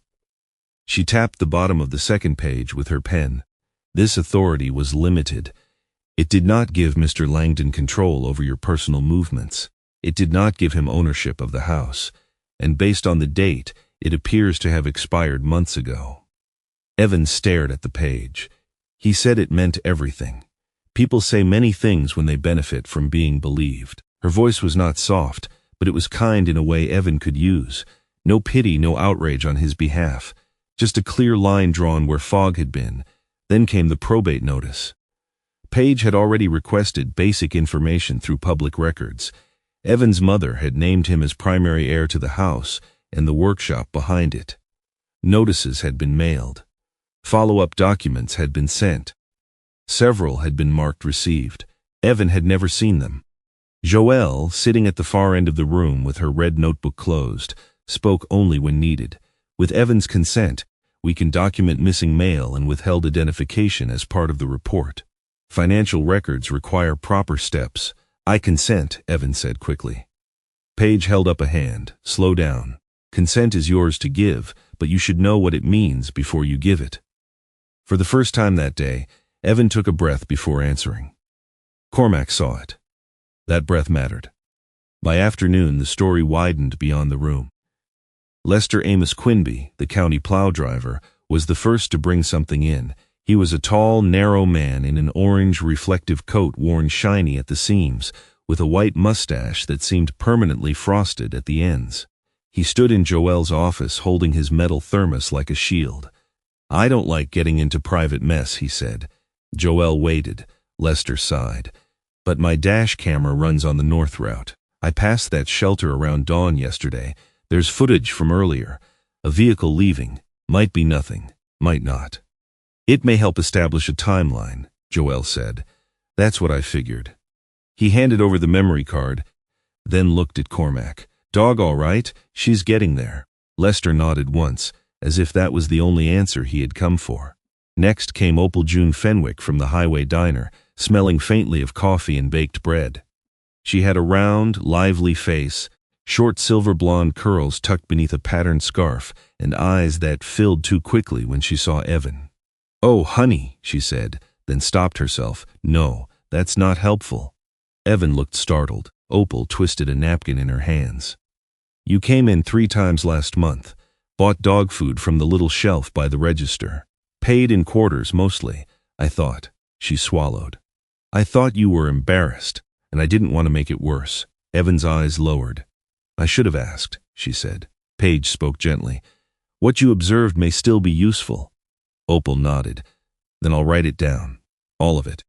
She tapped the bottom of the second page with her pen. This authority was limited. It did not give Mr. Langdon control over your personal movements. It did not give him ownership of the house. And based on the date, it appears to have expired months ago. Evan stared at the page. He said it meant everything. People say many things when they benefit from being believed. Her voice was not soft, but it was kind in a way Evan could use. No pity, no outrage on his behalf. Just a clear line drawn where fog had been. Then came the probate notice. Paige had already requested basic information through public records. Evan's mother had named him as primary heir to the house and the workshop behind it. Notices had been mailed. Follow-up documents had been sent. Several had been marked received. Evan had never seen them. Joelle, sitting at the far end of the room with her red notebook closed, spoke only when needed. "With Evan's consent, we can document missing mail and withheld identification as part of the report. Financial records require proper steps." "I consent," Evan said quickly. Paige held up a hand. "Slow down. Consent is yours to give, but you should know what it means before you give it." For the first time that day, Evan took a breath before answering. Cormac saw it. That breath mattered. By afternoon, the story widened beyond the room. Lester Amos Quinby, the county plow driver, was the first to bring something in. He was a tall, narrow man in an orange reflective coat worn shiny at the seams, with a white mustache that seemed permanently frosted at the ends. He stood in Joelle's office holding his metal thermos like a shield. I don't like getting into private mess, he said. Joelle waited. Lester sighed. But my dash camera runs on the north route. I passed that shelter around dawn yesterday. There's footage from earlier. A vehicle leaving. Might be nothing. Might not. It may help establish a timeline, Joelle said. That's what I figured. He handed over the memory card, then looked at Cormac. Dog all right? She's getting there. Lester nodded once, as if that was the only answer he had come for. Next came Opal June Fenwick from the highway diner, smelling faintly of coffee and baked bread. She had a round, lively face, short silver blonde curls tucked beneath a patterned scarf, and eyes that filled too quickly when she saw Evan. Oh, honey, she said, then stopped herself. No, that's not helpful. Evan looked startled. Opal twisted a napkin in her hands. You came in 3 times last month, bought dog food from the little shelf by the register. Paid in quarters mostly, I thought. She swallowed. I thought you were embarrassed, and I didn't want to make it worse. Evan's eyes lowered. I should have asked, she said. Paige spoke gently. What you observed may still be useful. Opal nodded. Then I'll write it down. All of it.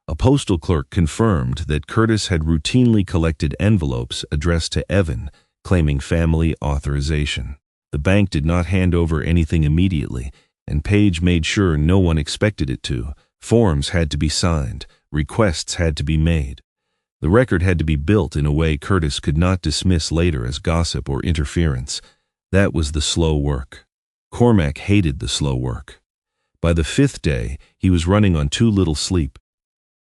A postal clerk confirmed that Curtis had routinely collected envelopes addressed to Evan, claiming family authorization. The bank did not hand over anything immediately, and Paige made sure no one expected it to. Forms had to be signed. Requests had to be made. The record had to be built in a way Curtis could not dismiss later as gossip or interference. That was the slow work. Cormac hated the slow work. By the 5th day, he was running on too little sleep.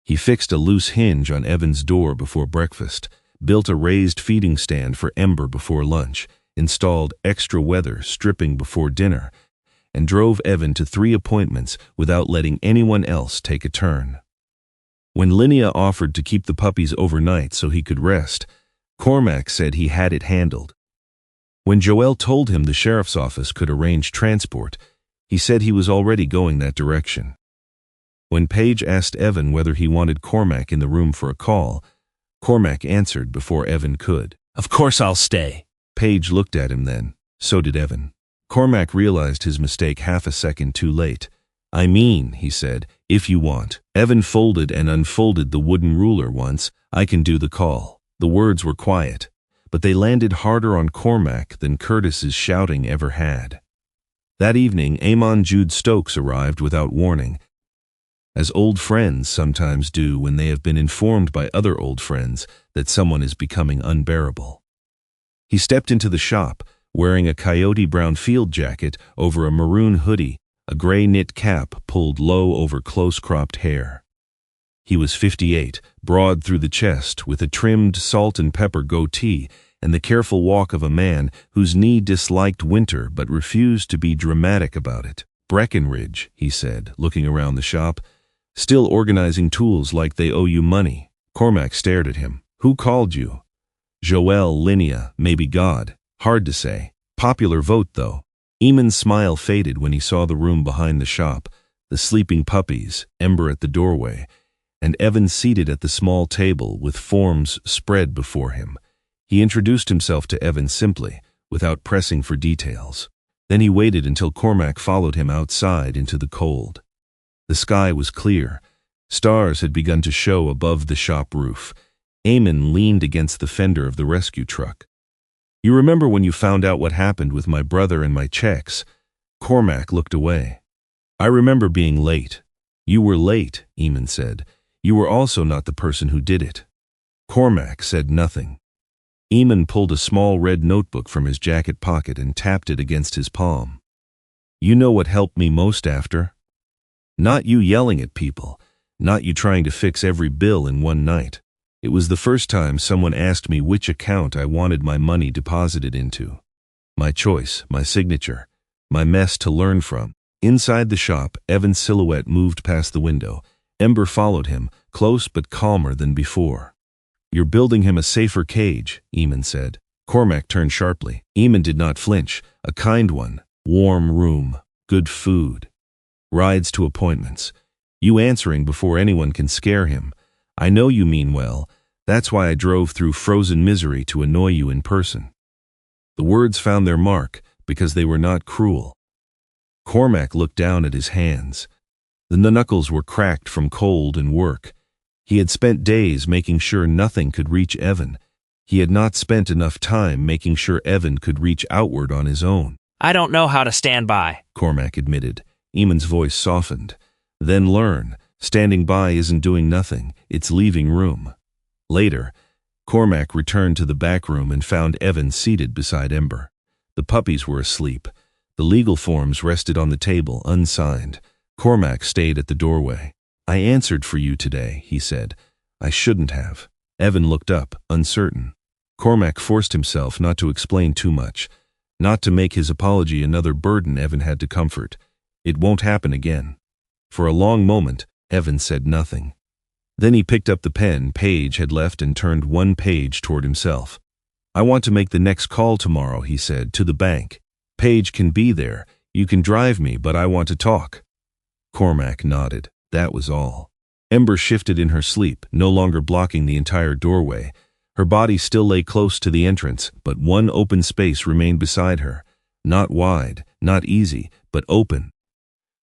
He fixed a loose hinge on Evan's door before breakfast, built a raised feeding stand for Ember before lunch, installed extra weather stripping before dinner, and drove Evan to 3 appointments without letting anyone else take a turn. When Linnea offered to keep the puppies overnight so he could rest, Cormac said he had it handled. When Joelle told him the sheriff's office could arrange transport, he said he was already going that direction. When Paige asked Evan whether he wanted Cormac in the room for a call, Cormac answered before Evan could. Of course I'll stay. Paige looked at him then. So did Evan. Cormac realized his mistake half a second too late. I mean, he said, if you want. Evan folded and unfolded the wooden ruler once. I can do the call. The words were quiet, but they landed harder on Cormac than Curtis's shouting ever had. That evening, Amon Jude Stokes arrived without warning, as old friends sometimes do when they have been informed by other old friends that someone is becoming unbearable. He stepped into the shop, wearing a coyote brown field jacket over a maroon hoodie, a gray knit cap pulled low over close-cropped hair. He was 58, broad through the chest, with a trimmed salt and pepper goatee and the careful walk of a man whose knee disliked winter but refused to be dramatic about it. Breckenridge, he said, looking around the shop. Still organizing tools like they owe you money. Cormac stared at him. Who called you? Joelle, Linnea, maybe God. Hard to say. Popular vote, though. Eamon's smile faded when he saw the room behind the shop, the sleeping puppies, Ember at the doorway, and Evan seated at the small table with forms spread before him. He introduced himself to Evan simply, without pressing for details. Then he waited until Cormac followed him outside into the cold. The sky was clear. Stars had begun to show above the shop roof. Eamon leaned against the fender of the rescue truck. You remember when you found out what happened with my brother and my checks? Cormac looked away. I remember being late. You were late, Eamon said. You were also not the person who did it. Cormac said nothing. Eamon pulled a small red notebook from his jacket pocket and tapped it against his palm. You know what helped me most after? Not you yelling at people, not you trying to fix every bill in one night. It was the first time someone asked me which account I wanted my money deposited into. My choice, my signature, my mess to learn from. Inside the shop, Evan's silhouette moved past the window. Ember followed him, close but calmer than before. You're building him a safer cage, Eamon said. Cormac turned sharply. Eamon did not flinch. A kind one. Warm room. Good food. Rides to appointments. You answering before anyone can scare him. I know you mean well. That's why I drove through frozen misery to annoy you in person. The words found their mark because they were not cruel. Cormac looked down at his hands. The knuckles were cracked from cold and work. He had spent days making sure nothing could reach Evan. He had not spent enough time making sure Evan could reach outward on his own. I don't know how to stand by, Cormac admitted. Eamon's voice softened. Then learn. Standing by isn't doing nothing. It's leaving room. Later, Cormac returned to the back room and found Evan seated beside Ember. The puppies were asleep. The legal forms rested on the table, unsigned. Cormac stayed at the doorway. I answered for you today, he said. I shouldn't have. Evan looked up, uncertain. Cormac forced himself not to explain too much, not to make his apology another burden Evan had to comfort. It won't happen again. For a long moment, Evan said nothing. Then he picked up the pen Paige had left and turned one page toward himself. I want to make the next call tomorrow, he said, to the bank. Paige can be there. You can drive me, but I want to talk. Cormac nodded. That was all. Ember shifted in her sleep, no longer blocking the entire doorway. Her body still lay close to the entrance, but one open space remained beside her. Not wide, not easy, but open.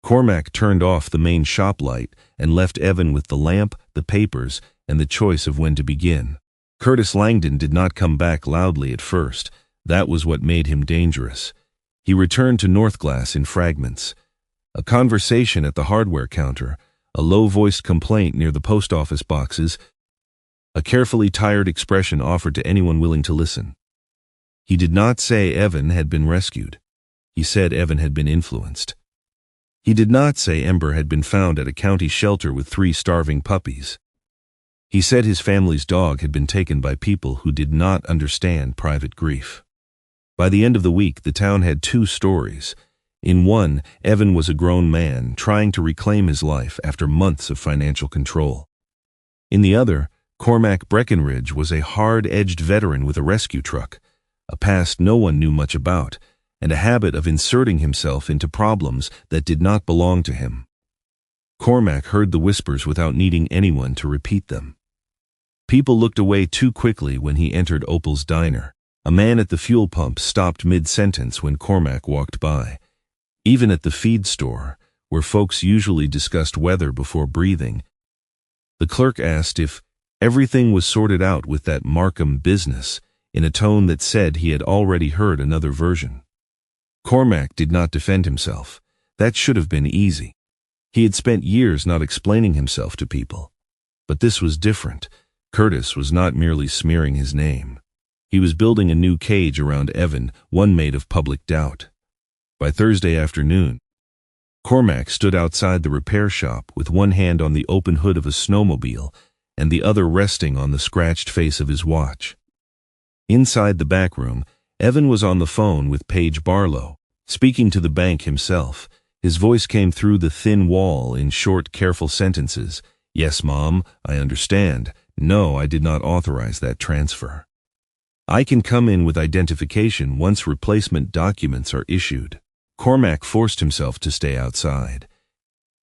Cormac turned off the main shop light and left Evan with the lamp, the papers, and the choice of when to begin. Curtis Langdon did not come back loudly at first. That was what made him dangerous. He returned to Northglass in fragments. A conversation at the hardware counter, a low-voiced complaint near the post office boxes, a carefully tired expression offered to anyone willing to listen. He did not say Evan had been rescued. He said Evan had been influenced. He did not say Ember had been found at a county shelter with 3 starving puppies. He said his family's dog had been taken by people who did not understand private grief. By the end of the week, the town had 2 stories. In one, Evan was a grown man trying to reclaim his life after months of financial control. In the other, Cormac Breckenridge was a hard-edged veteran with a rescue truck, a past no one knew much about, and a habit of inserting himself into problems that did not belong to him. Cormac heard the whispers without needing anyone to repeat them. People looked away too quickly when he entered Opal's diner. A man at the fuel pump stopped mid-sentence when Cormac walked by. Even at the feed store, where folks usually discussed weather before breathing, the clerk asked if everything was sorted out with that Markham business in a tone that said he had already heard another version. Cormac did not defend himself. That should have been easy. He had spent years not explaining himself to people. But this was different. Curtis was not merely smearing his name. He was building a new cage around Evan, one made of public doubt. By Thursday afternoon, Cormac stood outside the repair shop with one hand on the open hood of a snowmobile and the other resting on the scratched face of his watch. Inside the back room, Evan was on the phone with Paige Barlow, speaking to the bank himself. His voice came through the thin wall in short, careful sentences. Yes, Mom, I understand. No, I did not authorize that transfer. I can come in with identification once replacement documents are issued. Cormac forced himself to stay outside.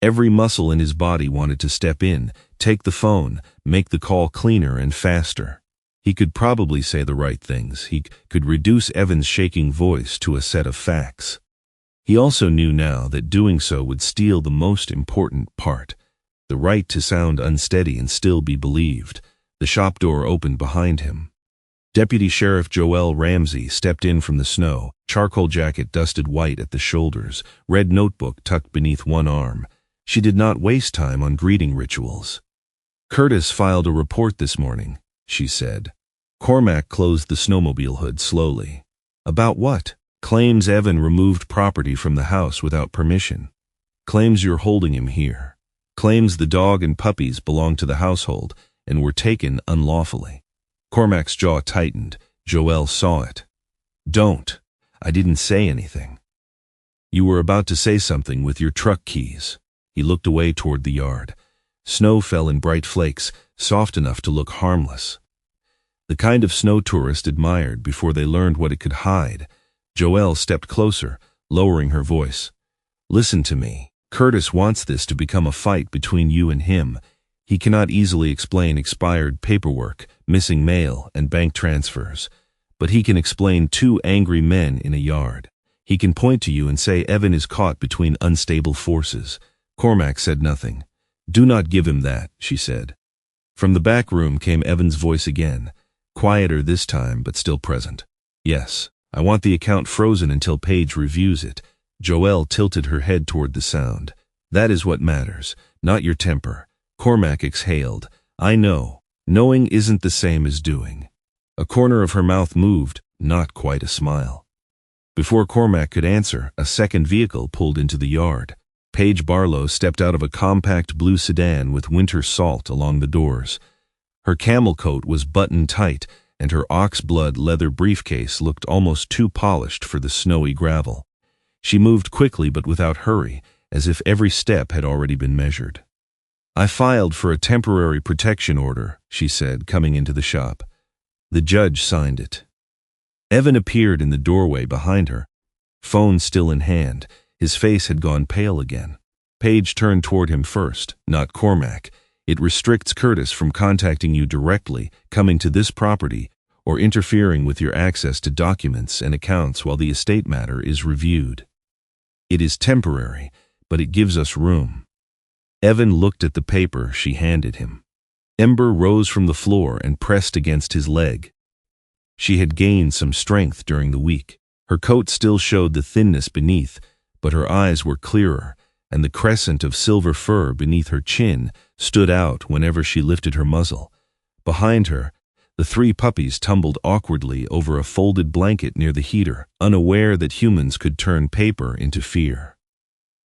Every muscle in his body wanted to step in, take the phone, make the call cleaner and faster. He could probably say the right things. He could reduce Evan's shaking voice to a set of facts. He also knew now that doing so would steal the most important part, the right to sound unsteady and still be believed. The shop door opened behind him. Deputy Sheriff Joelle Ramsey stepped in from the snow, charcoal jacket dusted white at the shoulders, red notebook tucked beneath one arm. She did not waste time on greeting rituals. Curtis filed a report this morning, she said. Cormac closed the snowmobile hood slowly. About what? Claims Evan removed property from the house without permission. Claims you're holding him here. Claims the dog and puppies belong to the household and were taken unlawfully. Cormac's jaw tightened. Joelle saw it. Don't. I didn't say anything. You were about to say something with your truck keys. He looked away toward the yard. Snow fell in bright flakes, soft enough to look harmless. The kind of snow tourists admired before they learned what it could hide. Joelle stepped closer, lowering her voice. Listen to me. Curtis wants this to become a fight between you and him. He cannot easily explain expired paperwork, missing mail, and bank transfers. But he can explain 2 angry men in a yard. He can point to you and say Evan is caught between unstable forces. Cormac said nothing. Do not give him that, she said. From the back room came Evan's voice again, quieter this time but still present. Yes, I want the account frozen until Paige reviews it. Joelle tilted her head toward the sound. That is what matters, not your temper. Cormac exhaled. I know. Knowing isn't the same as doing. A corner of her mouth moved, not quite a smile. Before Cormac could answer, a second vehicle pulled into the yard. Paige Barlow stepped out of a compact blue sedan with winter salt along the doors. Her camel coat was buttoned tight, and her ox-blood leather briefcase looked almost too polished for the snowy gravel. She moved quickly but without hurry, as if every step had already been measured. I filed for a temporary protection order, she said, coming into the shop. The judge signed it. Evan appeared in the doorway behind her, phone still in hand. His face had gone pale again. Paige turned toward him first, not Cormac. It restricts Curtis from contacting you directly, coming to this property, or interfering with your access to documents and accounts while the estate matter is reviewed. It is temporary, but it gives us room. Evan looked at the paper she handed him. Ember rose from the floor and pressed against his leg. She had gained some strength during the week. Her coat still showed the thinness beneath, but her eyes were clearer, and the crescent of silver fur beneath her chin stood out whenever she lifted her muzzle. Behind her, the three puppies tumbled awkwardly over a folded blanket near the heater, unaware that humans could turn paper into fear.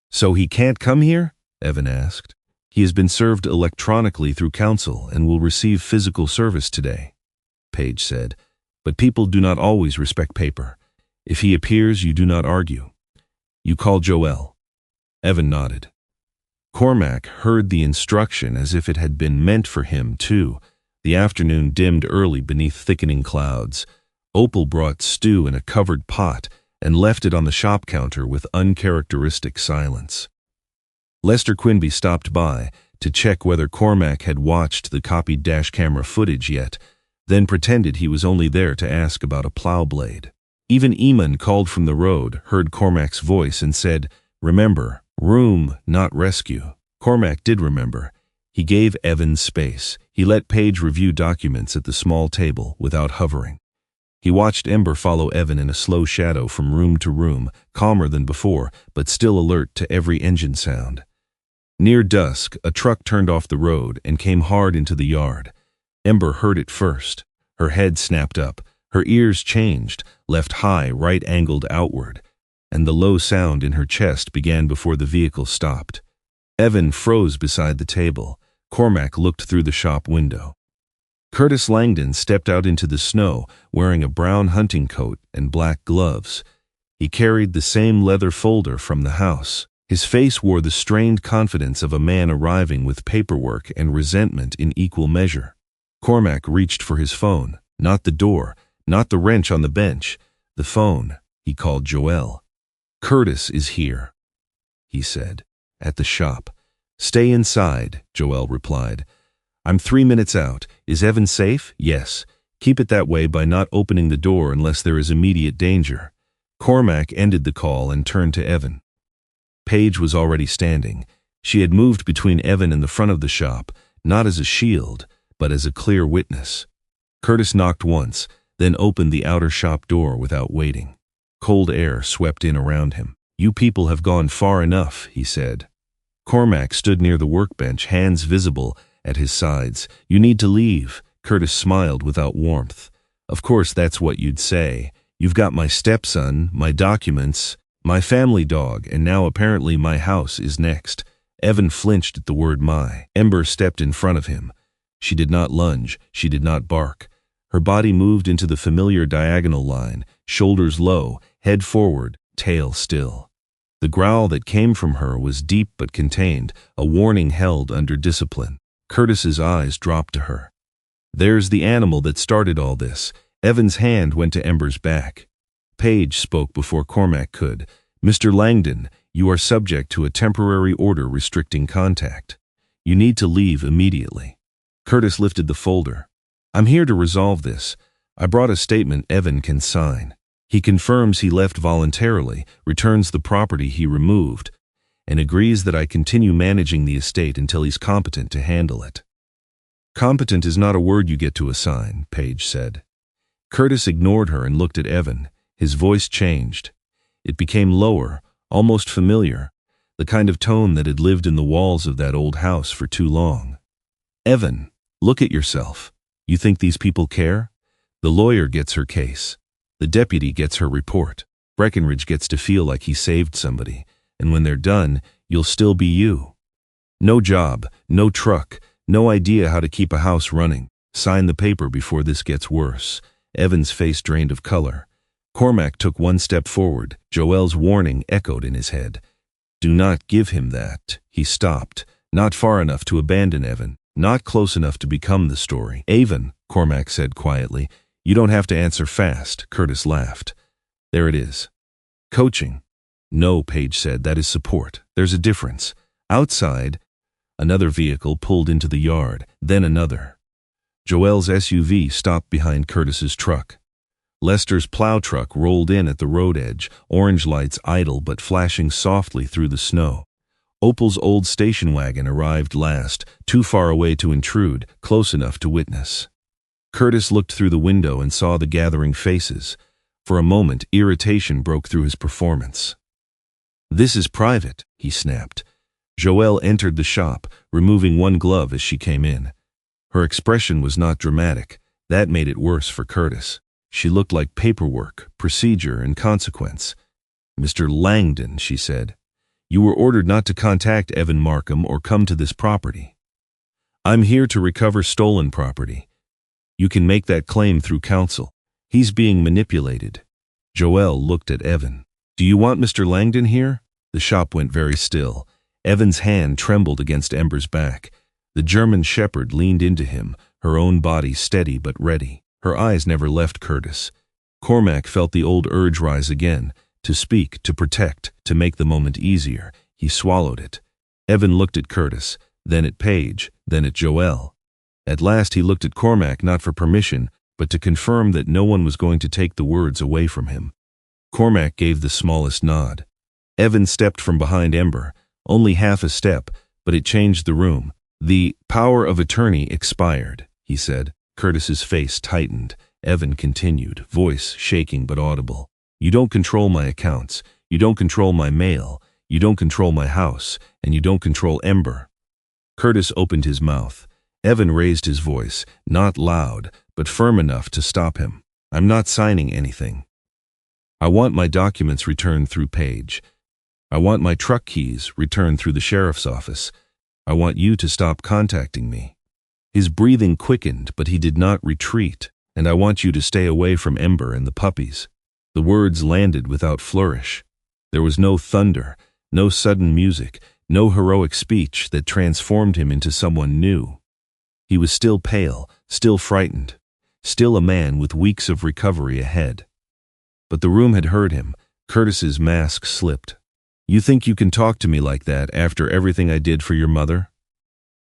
So he can't come here? Evan asked. He has been served electronically through counsel and will receive physical service today, Paige said. But people do not always respect paper. If he appears, you do not argue. You call Joelle. Evan nodded. Cormac heard the instruction as if it had been meant for him, too. The afternoon dimmed early beneath thickening clouds. Opal brought stew in a covered pot and left it on the shop counter with uncharacteristic silence. Lester Quinby stopped by to check whether Cormac had watched the copied dash camera footage yet, then pretended he was only there to ask about a plow blade. Even Eamon, called from the road, heard Cormac's voice and said, Remember, room, not rescue. Cormac did remember. He gave Evan space. He let Paige review documents at the small table without hovering. He watched Ember follow Evan in a slow shadow from room to room, calmer than before, but still alert to every engine sound. Near dusk, a truck turned off the road and came hard into the yard. Ember heard it first. Her head snapped up. Her ears changed, left high, right-angled outward, and the low sound in her chest began before the vehicle stopped. Evan froze beside the table. Cormac looked through the shop window. Curtis Langdon stepped out into the snow, wearing a brown hunting coat and black gloves. He carried the same leather folder from the house. His face wore the strained confidence of a man arriving with paperwork and resentment in equal measure. Cormac reached for his phone, not the door, not the wrench on the bench. The phone. He called Joelle. Curtis is here, he said, at the shop. Stay inside, Joelle replied. I'm 3 minutes out. Is Evan safe? Yes. Keep it that way by not opening the door unless there is immediate danger. Cormac ended the call and turned to Evan. Paige was already standing. She had moved between Evan and the front of the shop, not as a shield, but as a clear witness. Curtis knocked once, then opened the outer shop door without waiting. Cold air swept in around him. You people have gone far enough, he said. Cormac stood near the workbench, hands visible at his sides. You need to leave. Curtis smiled without warmth. Of course that's what you'd say. You've got my stepson, my documents, my family dog, and now apparently my house is next. Evan flinched at the word my. Ember stepped in front of him. She did not lunge. She did not bark. Her body moved into the familiar diagonal line, shoulders low, head forward, tail still. The growl that came from her was deep but contained, a warning held under discipline. Curtis's eyes dropped to her. There's the animal that started all this. Evan's hand went to Ember's back. Paige spoke before Cormac could. Mr. Langdon, you are subject to a temporary order restricting contact. You need to leave immediately. Curtis lifted the folder. I'm here to resolve this. I brought a statement Evan can sign. He confirms he left voluntarily, returns the property he removed, and agrees that I continue managing the estate until he's competent to handle it. Competent is not a word you get to assign, Paige said. Curtis ignored her and looked at Evan. His voice changed. It became lower, almost familiar, the kind of tone that had lived in the walls of that old house for too long. Evan, look at yourself. You think these people care? The lawyer gets her case. The deputy gets her report. Breckenridge gets to feel like he saved somebody, and when they're done, you'll still be you. No job, no truck, no idea how to keep a house running. Sign the paper before this gets worse. Evan's face drained of color. Cormac took one step forward. Joelle's warning echoed in his head. Do not give him that. He stopped, not far enough to abandon Evan, not close enough to become the story. Evan, Cormac said quietly. You don't have to answer fast, Curtis laughed. There it is. Coaching. No, Paige said, that is support. There's a difference. Outside, another vehicle pulled into the yard, then another. Joelle's SUV stopped behind Curtis's truck. Lester's plow truck rolled in at the road edge, orange lights idle but flashing softly through the snow. Opal's old station wagon arrived last, too far away to intrude, close enough to witness. Curtis looked through the window and saw the gathering faces. For a moment, irritation broke through his performance. This is private, he snapped. Joelle entered the shop, removing one glove as she came in. Her expression was not dramatic. That made it worse for Curtis. She looked like paperwork, procedure, and consequence. Mr. Langdon, she said, you were ordered not to contact Evan Markham or come to this property. I'm here to recover stolen property. You can make that claim through counsel. He's being manipulated. Joelle looked at Evan. Do you want Mr. Langdon here? The shop went very still. Evan's hand trembled against Ember's back. The German shepherd leaned into him, her own body steady but ready. Her eyes never left Curtis. Cormac felt the old urge rise again, to speak, to protect, to make the moment easier. He swallowed it. Evan looked at Curtis, then at Paige, then at Joelle. At last he looked at Cormac not for permission, but to confirm that no one was going to take the words away from him. Cormac gave the smallest nod. Evan stepped from behind Ember, only half a step, but it changed the room. The power of attorney expired, he said. Curtis's face tightened. Evan continued, voice shaking but audible. You don't control my accounts. You don't control my mail. You don't control my house. And you don't control Ember. Curtis opened his mouth. Evan raised his voice, not loud, but firm enough to stop him. I'm not signing anything. I want my documents returned through Paige. I want my truck keys returned through the sheriff's office. I want you to stop contacting me. His breathing quickened, but he did not retreat, and I want you to stay away from Ember and the puppies. The words landed without flourish. There was no thunder, no sudden music, no heroic speech that transformed him into someone new. He was still pale, still frightened, still a man with weeks of recovery ahead. But the room had heard him. Curtis's mask slipped. You think you can talk to me like that after everything I did for your mother?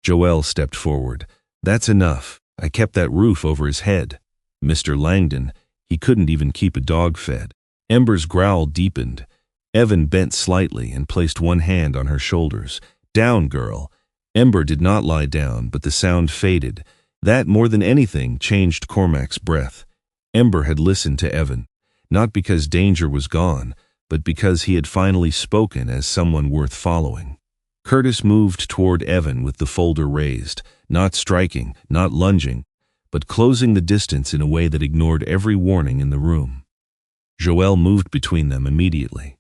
Joelle stepped forward. That's enough. I kept that roof over his head. Mr. Langdon, he couldn't even keep a dog fed. Ember's growl deepened. Evan bent slightly and placed one hand on her shoulders. Down, girl. Ember did not lie down, but the sound faded. That, more than anything, changed Cormac's breath. Ember had listened to Evan, not because danger was gone, but because he had finally spoken as someone worth following. Curtis moved toward Evan with the folder raised, not striking, not lunging, but closing the distance in a way that ignored every warning in the room. Joelle moved between them immediately.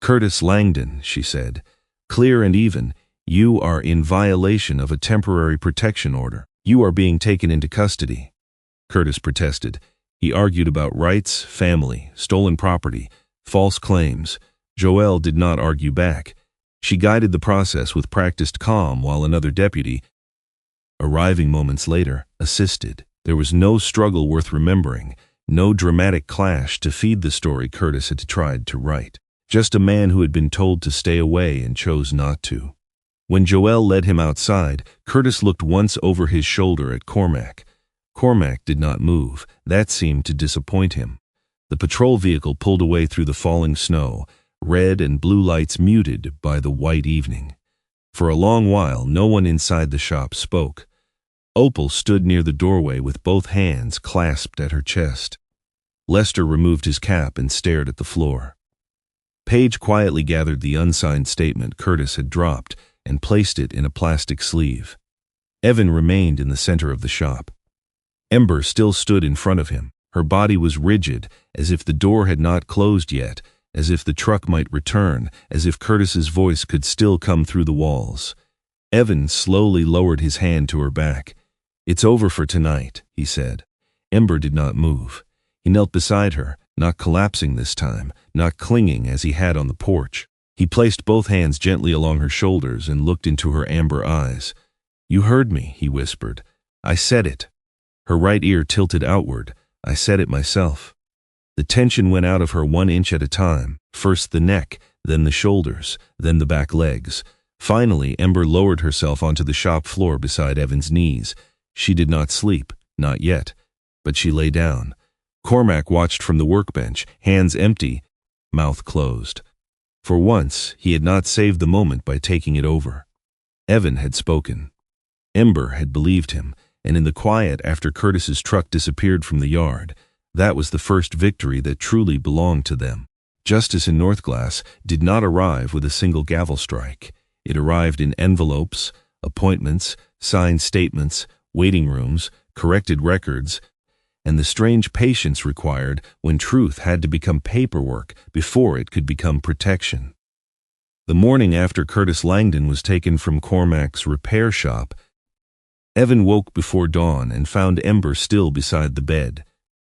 Curtis Langdon, she said, clear and even, you are in violation of a temporary protection order. You are being taken into custody. Curtis protested. He argued about rights, family, stolen property, false claims. Joelle did not argue back. She guided the process with practiced calm while another deputy, arriving moments later, assisted. There was no struggle worth remembering, no dramatic clash to feed the story Curtis had tried to write. Just a man who had been told to stay away and chose not to. When Joelle led him outside, Curtis looked once over his shoulder at Cormac. Cormac did not move. That seemed to disappoint him. The patrol vehicle pulled away through the falling snow, red and blue lights muted by the white evening. For a long while, no one inside the shop spoke. Opal stood near the doorway with both hands clasped at her chest. Lester removed his cap and stared at the floor. Paige quietly gathered the unsigned statement Curtis had dropped and placed it in a plastic sleeve. Evan remained in the center of the shop. Ember still stood in front of him. Her body was rigid, as if the door had not closed yet, as if the truck might return, as if Curtis's voice could still come through the walls. Evan slowly lowered his hand to her back. "It's over for tonight," he said. Ember did not move. He knelt beside her, not collapsing this time, not clinging as he had on the porch. He placed both hands gently along her shoulders and looked into her amber eyes. "You heard me," he whispered. "I said it." Her right ear tilted outward. "I said it myself." The tension went out of her 1 inch at a time, first the neck, then the shoulders, then the back legs. Finally, Ember lowered herself onto the shop floor beside Evan's knees. She did not sleep, not yet, but she lay down. Cormac watched from the workbench, hands empty, mouth closed. For once, he had not saved the moment by taking it over. Evan had spoken. Ember had believed him, and in the quiet after Curtis's truck disappeared from the yard, that was the first victory that truly belonged to them. Justice in Northglass did not arrive with a single gavel strike. It arrived in envelopes, appointments, signed statements, waiting rooms, corrected records, and the strange patience required when truth had to become paperwork before it could become protection. The morning after Curtis Langdon was taken from Cormac's repair shop, Evan woke before dawn and found Ember still beside the bed.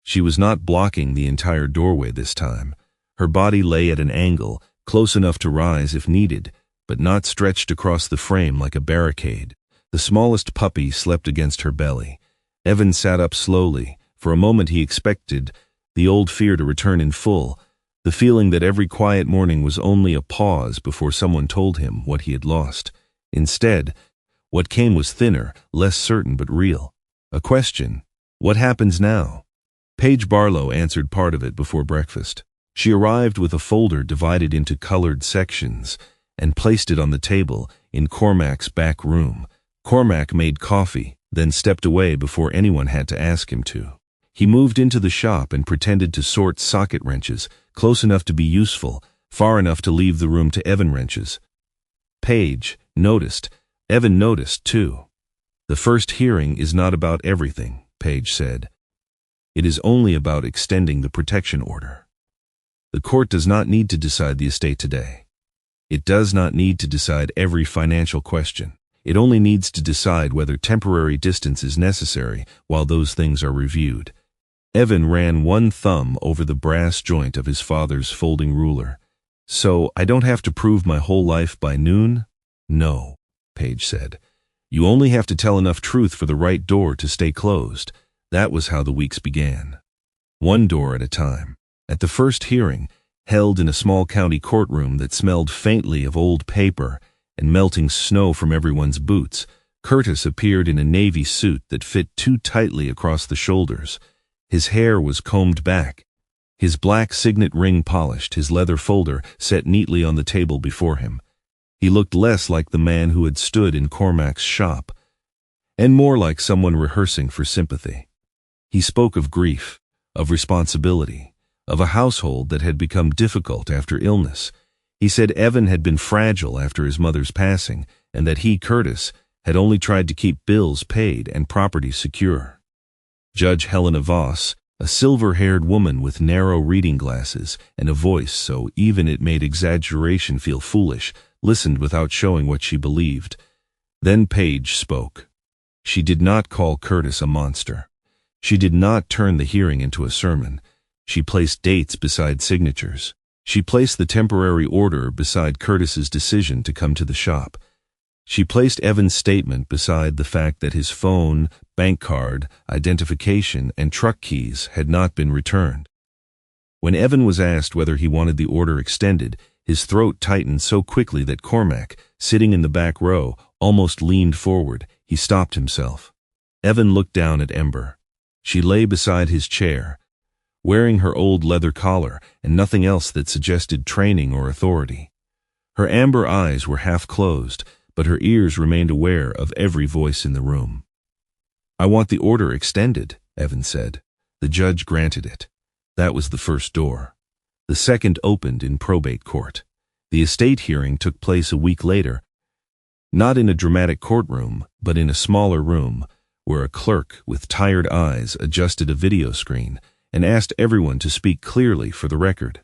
She was not blocking the entire doorway this time. Her body lay at an angle, close enough to rise if needed, but not stretched across the frame like a barricade. The smallest puppy slept against her belly. Evan sat up slowly. For a moment he expected the old fear to return in full, the feeling that every quiet morning was only a pause before someone told him what he had lost. Instead, what came was thinner, less certain but real. A question: what happens now? Paige Barlow answered part of it before breakfast. She arrived with a folder divided into colored sections and placed it on the table in Cormac's back room. Cormac made coffee, then stepped away before anyone had to ask him to. He moved into the shop and pretended to sort socket wrenches, close enough to be useful, far enough to leave the room to Evan wrenches. Paige noticed. Evan noticed, too. "The first hearing is not about everything," Paige said. "It is only about extending the protection order. The court does not need to decide the estate today. It does not need to decide every financial question. It only needs to decide whether temporary distance is necessary while those things are reviewed." Evan ran one thumb over the brass joint of his father's folding ruler. "So I don't have to prove my whole life by noon?" "No," Paige said. "You only have to tell enough truth for the right door to stay closed." That was how the weeks began. One door at a time. At the first hearing, held in a small county courtroom that smelled faintly of old paper and melting snow from everyone's boots, Curtis appeared in a navy suit that fit too tightly across the shoulders. His hair was combed back, his black signet ring polished, his leather folder set neatly on the table before him. He looked less like the man who had stood in Cormac's shop, and more like someone rehearsing for sympathy. He spoke of grief, of responsibility, of a household that had become difficult after illness. He said Evan had been fragile after his mother's passing, and that he, Curtis, had only tried to keep bills paid and property secure. Judge Helena Voss, a silver-haired woman with narrow reading glasses and a voice so even it made exaggeration feel foolish, listened without showing what she believed. Then Paige spoke. She did not call Curtis a monster. She did not turn the hearing into a sermon. She placed dates beside signatures. She placed the temporary order beside Curtis's decision to come to the shop. She placed Evan's statement beside the fact that his phone, bank card, identification, and truck keys had not been returned. When Evan was asked whether he wanted the order extended, his throat tightened so quickly that Cormac, sitting in the back row, almost leaned forward. He stopped himself. Evan looked down at Ember. She lay beside his chair, wearing her old leather collar and nothing else that suggested training or authority. Her amber eyes were half closed, but her ears remained aware of every voice in the room. "I want the order extended," Evan said. The judge granted it. That was the first door. The second opened in probate court. The estate hearing took place a week later, not in a dramatic courtroom, but in a smaller room, where a clerk with tired eyes adjusted a video screen and asked everyone to speak clearly for the record.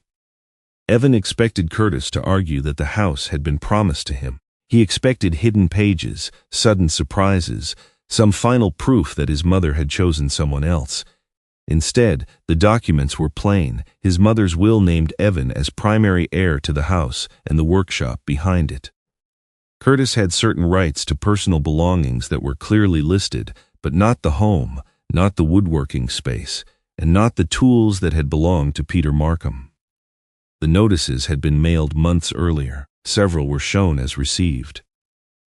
Evan expected Curtis to argue that the house had been promised to him. He expected hidden pages, sudden surprises, some final proof that his mother had chosen someone else. Instead, the documents were plain. His mother's will named Evan as primary heir to the house and the workshop behind it. Curtis had certain rights to personal belongings that were clearly listed, but not the home, not the woodworking space, and not the tools that had belonged to Peter Markham. The notices had been mailed months earlier. Several were shown as received.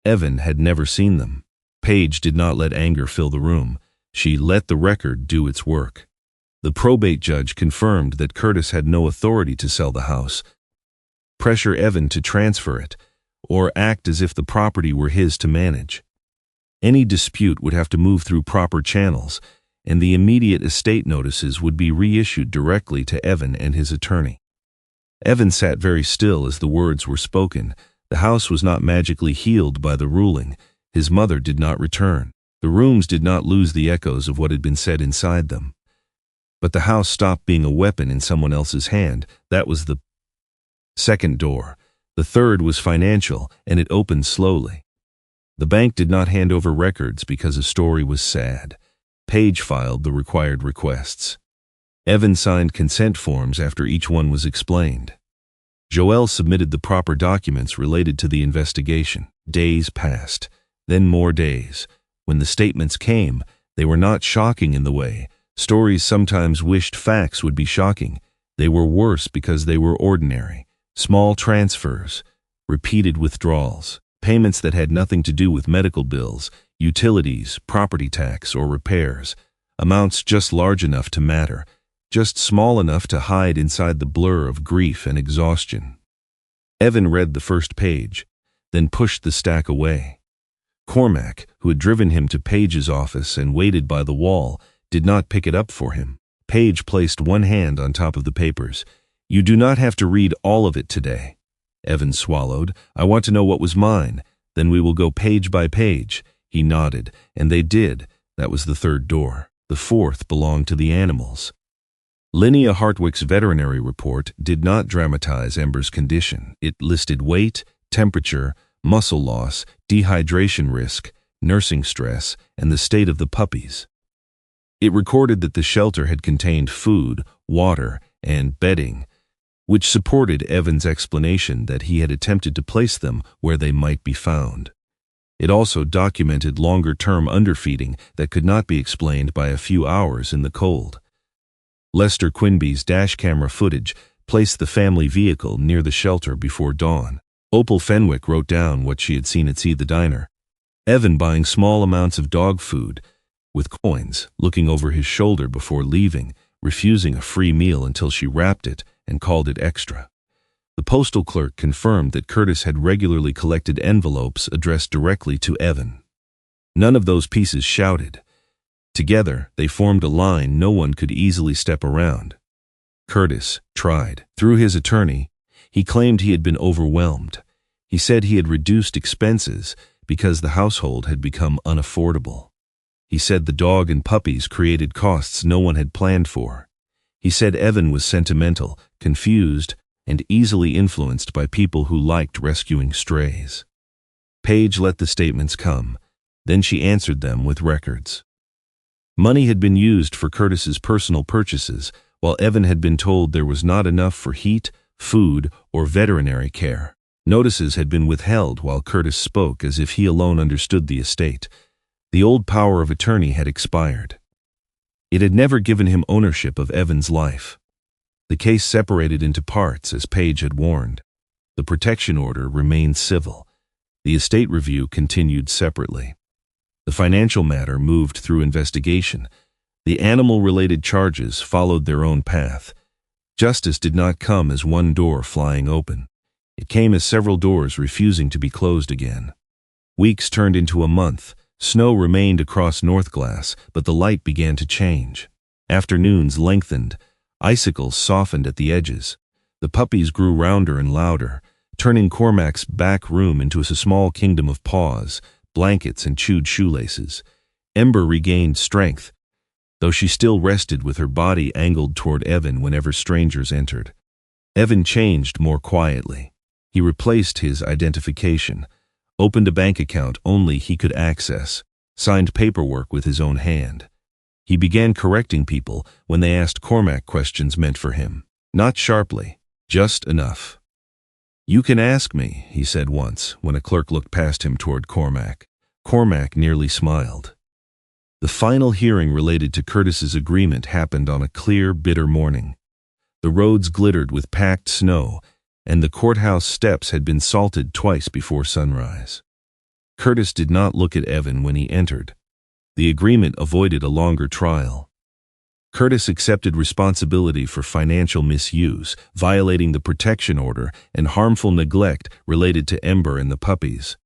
Evan had never seen them. Paige did not let anger fill the room. She let the record do its work. The probate judge confirmed that Curtis had no authority to sell the house, pressure Evan to transfer it, or act as if the property were his to manage. Any dispute would have to move through proper channels, and the immediate estate notices would be reissued directly to Evan and his attorney. Evan sat very still as the words were spoken. The house was not magically healed by the ruling. His mother did not return. The rooms did not lose the echoes of what had been said inside them. But the house stopped being a weapon in someone else's hand. That was the second door. The third was financial, and it opened slowly. The bank did not hand over records because a story was sad. Paige filed the required requests. Evan signed consent forms after each one was explained. Joelle submitted the proper documents related to the investigation. Days passed, then more days. When the statements came, they were not shocking in the way stories sometimes wished facts would be shocking. They were worse because they were ordinary. Small transfers, repeated withdrawals, payments that had nothing to do with medical bills, utilities, property tax, or repairs, amounts just large enough to matter, just small enough to hide inside the blur of grief and exhaustion. Evan read the first page, then pushed the stack away. Cormac, who had driven him to Paige's office and waited by the wall, did not pick it up for him. Paige placed one hand on top of the papers. "You do not have to read all of it today." Evan swallowed. "I want to know what was mine. Then we will go page by page." He nodded, and they did. That was the third door. The fourth belonged to the animals. Linnea Hartwick's veterinary report did not dramatize Ember's condition. It listed weight, temperature, muscle loss, dehydration risk, nursing stress, and the state of the puppies. It recorded that the shelter had contained food, water, and bedding, which supported Evan's explanation that he had attempted to place them where they might be found. It also documented longer-term underfeeding that could not be explained by a few hours in the cold. Lester Quinby's dash camera footage placed the family vehicle near the shelter before dawn. Opal Fenwick wrote down what she had seen at See the Diner. Evan buying small amounts of dog food, with coins, looking over his shoulder before leaving, refusing a free meal until she wrapped it and called it extra. The postal clerk confirmed that Curtis had regularly collected envelopes addressed directly to Evan. None of those pieces shouted. Together, they formed a line no one could easily step around. Curtis tried. Through his attorney, he claimed he had been overwhelmed. He said he had reduced expenses because the household had become unaffordable. He said the dog and puppies created costs no one had planned for. He said Evan was sentimental, confused, and easily influenced by people who liked rescuing strays. Paige let the statements come. Then she answered them with records. Money had been used for Curtis's personal purchases, while Evan had been told there was not enough for heat, food, or veterinary care. Notices had been withheld while Curtis spoke as if he alone understood the estate. The old power of attorney had expired. It had never given him ownership of Evan's life. The case separated into parts, as Paige had warned. The protection order remained civil. The estate review continued separately. The financial matter moved through investigation. The animal-related charges followed their own path. Justice did not come as one door flying open. It came as several doors refusing to be closed again. Weeks turned into a month. Snow remained across Northglass, but the light began to change. Afternoons lengthened. Icicles softened at the edges. The puppies grew rounder and louder, turning Cormac's back room into a small kingdom of paws, blankets, and chewed shoelaces. Ember regained strength, though she still rested with her body angled toward Evan whenever strangers entered. Evan changed more quietly. He replaced his identification, opened a bank account only he could access, signed paperwork with his own hand. He began correcting people when they asked Cormac questions meant for him. Not sharply, just enough. "You can ask me," he said once, when a clerk looked past him toward Cormac. Cormac nearly smiled. The final hearing related to Curtis's agreement happened on a clear, bitter morning. The roads glittered with packed snow, and the courthouse steps had been salted twice before sunrise. Curtis did not look at Evan when he entered. The agreement avoided a longer trial. Curtis accepted responsibility for financial misuse, violating the protection order, and harmful neglect related to Ember and the puppies.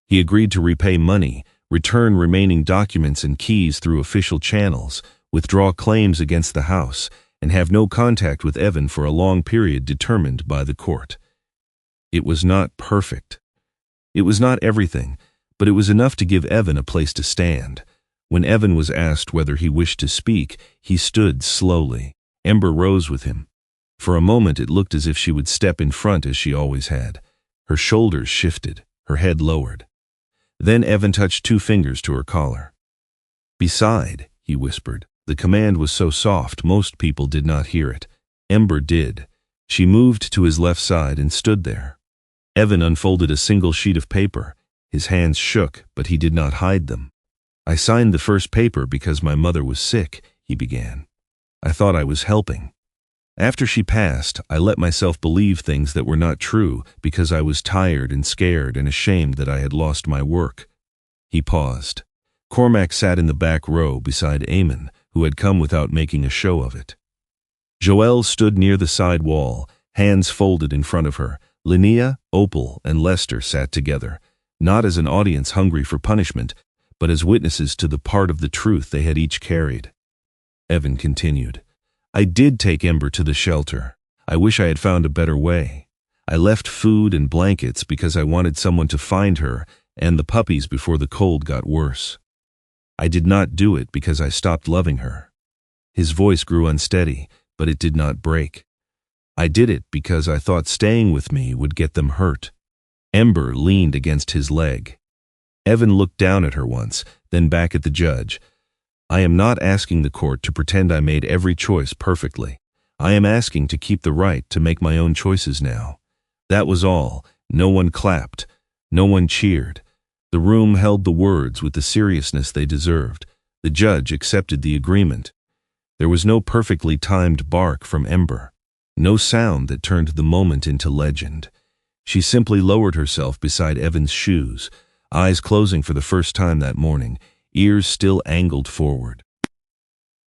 He agreed to repay money, return remaining documents and keys through official channels, withdraw claims against the house, and have no contact with Evan for a long period determined by the court. It was not perfect. It was not everything, but it was enough to give Evan a place to stand. When Evan was asked whether he wished to speak, he stood slowly. Ember rose with him. For a moment it looked as if she would step in front as she always had. Her shoulders shifted, her head lowered. Then Evan touched 2 fingers to her collar. "Beside," he whispered. The command was so soft most people did not hear it. Ember did. She moved to his left side and stood there. Evan unfolded a single sheet of paper. His hands shook, but he did not hide them. "I signed the first paper because my mother was sick," he began. "I thought I was helping. After she passed, I let myself believe things that were not true because I was tired and scared and ashamed that I had lost my work." He paused. Cormac sat in the back row beside Eamon, who had come without making a show of it. Joelle stood near the side wall, hands folded in front of her. Linnea, Opal, and Lester sat together, not as an audience hungry for punishment, but as witnesses to the part of the truth they had each carried. Evan continued. "I did take Ember to the shelter. I wish I had found a better way. I left food and blankets because I wanted someone to find her and the puppies before the cold got worse. I did not do it because I stopped loving her." His voice grew unsteady, but it did not break. "I did it because I thought staying with me would get them hurt." Ember leaned against his leg. Evan looked down at her once, then back at the judge. "I am not asking the court to pretend I made every choice perfectly. I am asking to keep the right to make my own choices now." That was all. No one clapped. No one cheered. The room held the words with the seriousness they deserved. The judge accepted the agreement. There was no perfectly timed bark from Ember. No sound that turned the moment into legend. She simply lowered herself beside Evan's shoes, eyes closing for the first time that morning, ears still angled forward.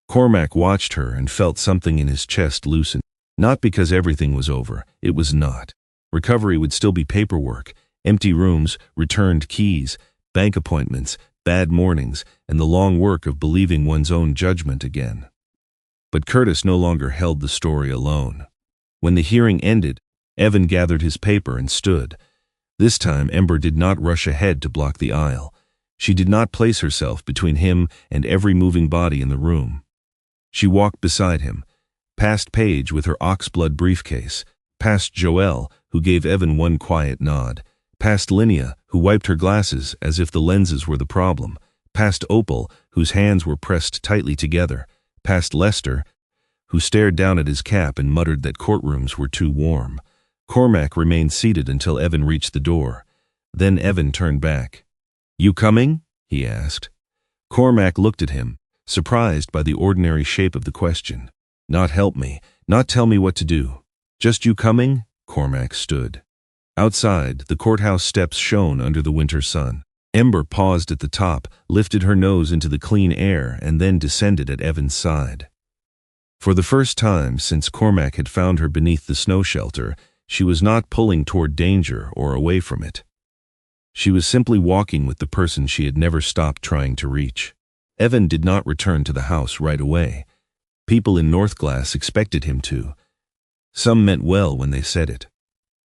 Cormac watched her and felt something in his chest loosen. Not because everything was over. It was not. Recovery would still be paperwork, empty rooms, returned keys, bank appointments, bad mornings, and the long work of believing one's own judgment again. But Curtis no longer held the story alone. When the hearing ended, Evan gathered his paper and stood. This time Ember did not rush ahead to block the aisle. She did not place herself between him and every moving body in the room. She walked beside him, past Paige with her oxblood briefcase, past Joelle, who gave Evan one quiet nod, past Linnea, who wiped her glasses as if the lenses were the problem, past Opal, whose hands were pressed tightly together, past Lester, who stared down at his cap and muttered that courtrooms were too warm. Cormac remained seated until Evan reached the door. Then Evan turned back. "You coming?" he asked. Cormac looked at him, surprised by the ordinary shape of the question. "Not help me, not tell me what to do. Just you coming?" Cormac stood. Outside, the courthouse steps shone under the winter sun. Ember paused at the top, lifted her nose into the clean air, and then descended at Evan's side. For the first time since Cormac had found her beneath the snow shelter, she was not pulling toward danger or away from it. She was simply walking with the person she had never stopped trying to reach. Evan did not return to the house right away. People in Northglass expected him to. Some meant well when they said it.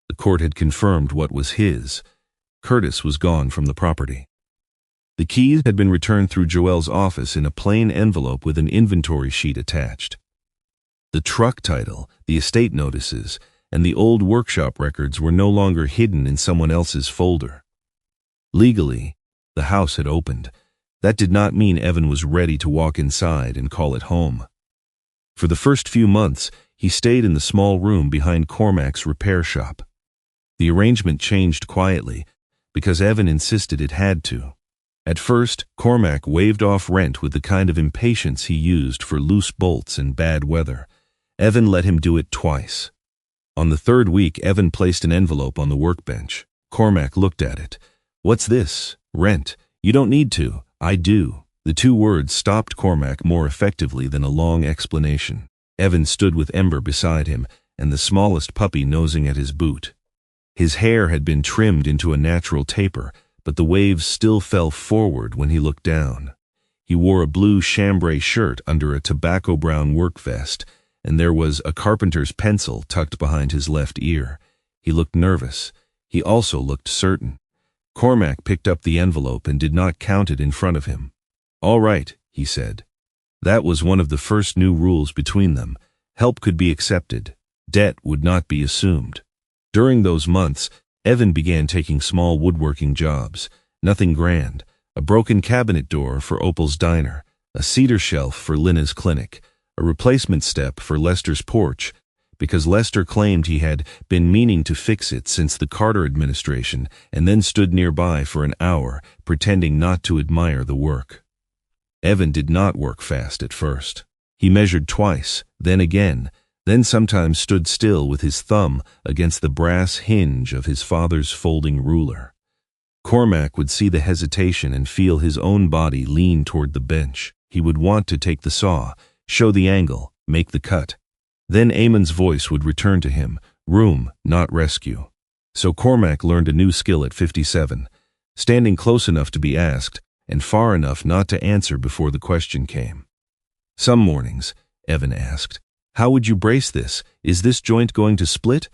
The court had confirmed what was his. Curtis was gone from the property. The keys had been returned through Joelle's office in a plain envelope with an inventory sheet attached. The truck title, the estate notices, and the old workshop records were no longer hidden in someone else's folder. Legally, the house had opened. That did not mean Evan was ready to walk inside and call it home. For the first few months, he stayed in the small room behind Cormac's repair shop. The arrangement changed quietly, because Evan insisted it had to. At first, Cormac waved off rent with the kind of impatience he used for loose bolts and bad weather. Evan let him do it twice. On the third week, Evan placed an envelope on the workbench. Cormac looked at it. "What's this? Rent. You don't need to. I do." The two words stopped Cormac more effectively than a long explanation. Evan stood with Ember beside him, and the smallest puppy nosing at his boot. His hair had been trimmed into a natural taper, but the waves still fell forward when he looked down. He wore a blue chambray shirt under a tobacco-brown work vest, and there was a carpenter's pencil tucked behind his left ear. He looked nervous. He also looked certain. Cormac picked up the envelope and did not count it in front of him. "All right," he said. That was one of the first new rules between them. Help could be accepted. Debt would not be assumed. During those months, Evan began taking small woodworking jobs. Nothing grand. A broken cabinet door for Opal's diner, a cedar shelf for Lina's clinic, a replacement step for Lester's porch, because Lester claimed he had been meaning to fix it since the Carter administration and then stood nearby for an hour, pretending not to admire the work. Evan did not work fast at first. He measured twice, then again, then sometimes stood still with his thumb against the brass hinge of his father's folding ruler. Cormac would see the hesitation and feel his own body lean toward the bench. He would want to take the saw, show the angle, make the cut. Then Eamon's voice would return to him, room, not rescue. So Cormac learned a new skill at 57, standing close enough to be asked, and far enough not to answer before the question came. Some mornings, Evan asked, "How would you brace this? Is this joint going to split?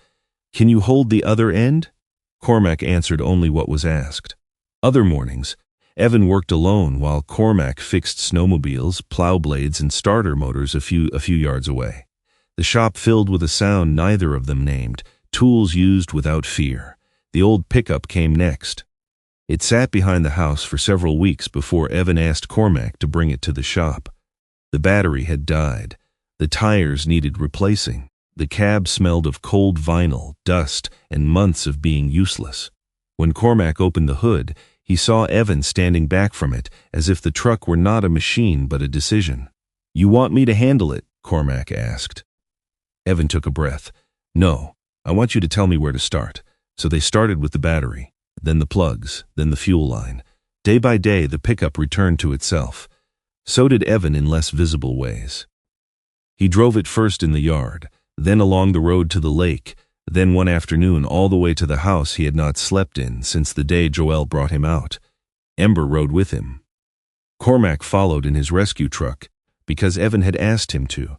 Can you hold the other end?" Cormac answered only what was asked. Other mornings, Evan worked alone while Cormac fixed snowmobiles, plow blades, and starter motors a few yards away. The shop filled with a sound neither of them named, tools used without fear. The old pickup came next. It sat behind the house for several weeks before Evan asked Cormac to bring it to the shop. The battery had died. The tires needed replacing. The cab smelled of cold vinyl, dust, and months of being useless. When Cormac opened the hood, he saw Evan standing back from it as if the truck were not a machine but a decision. "You want me to handle it?" Cormac asked. Evan took a breath. "No, I want you to tell me where to start." So they started with the battery, then the plugs, then the fuel line. Day by day, the pickup returned to itself. So did Evan in less visible ways. He drove it first in the yard, then along the road to the lake, then one afternoon all the way to the house he had not slept in since the day Joelle brought him out. Ember rode with him. Cormac followed in his rescue truck because Evan had asked him to.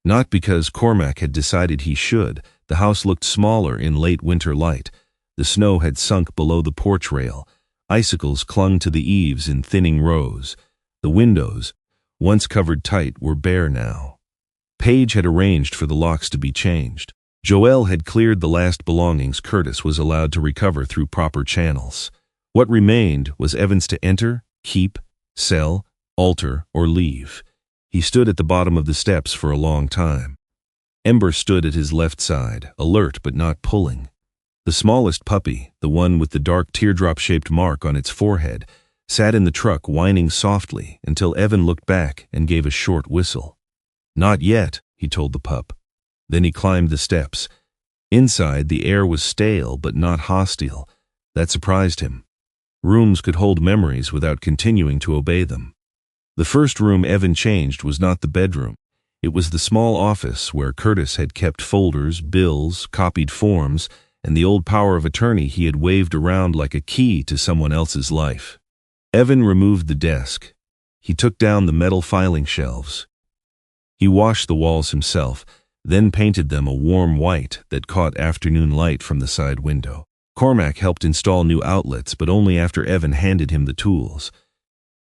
Not because Cormac had decided he should. The house looked smaller in late winter light. The snow had sunk below the porch rail. Icicles clung to the eaves in thinning rows. The windows, once covered tight, were bare now. Paige had arranged for the locks to be changed. Joelle had cleared the last belongings Curtis was allowed to recover through proper channels. What remained was Evan's to enter, keep, sell, alter, or leave. He stood at the bottom of the steps for a long time. Ember stood at his left side, alert but not pulling. The smallest puppy, the one with the dark teardrop-shaped mark on its forehead, sat in the truck whining softly until Evan looked back and gave a short whistle. "Not yet," he told the pup. Then he climbed the steps. Inside, the air was stale but not hostile. That surprised him. Rooms could hold memories without continuing to obey them. The first room Evan changed was not the bedroom. It was the small office where Curtis had kept folders, bills, copied forms, and the old power of attorney he had waved around like a key to someone else's life. Evan removed the desk. He took down the metal filing shelves. He washed the walls himself, then painted them a warm white that caught afternoon light from the side window. Cormac helped install new outlets, but only after Evan handed him the tools.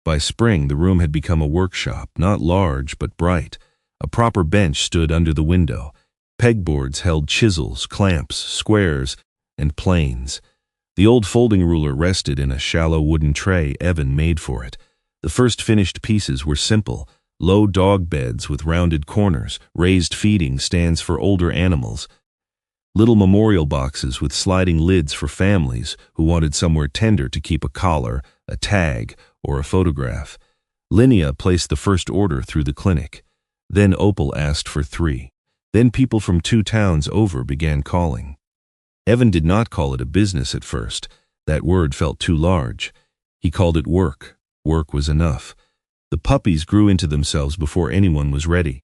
By spring, the room had become a workshop, not large but bright. A proper bench stood under the window. Pegboards held chisels, clamps, squares, and planes. The old folding ruler rested in a shallow wooden tray Evan made for it. The first finished pieces were simple: low dog beds with rounded corners, raised feeding stands for older animals, little memorial boxes with sliding lids for families who wanted somewhere tender to keep a collar, a tag, or a photograph. Linnea placed the first order through the clinic. Then Opal asked for 3. Then people from 2 towns over began calling. Evan did not call it a business at first. That word felt too large. He called it work. Work was enough. The puppies grew into themselves before anyone was ready.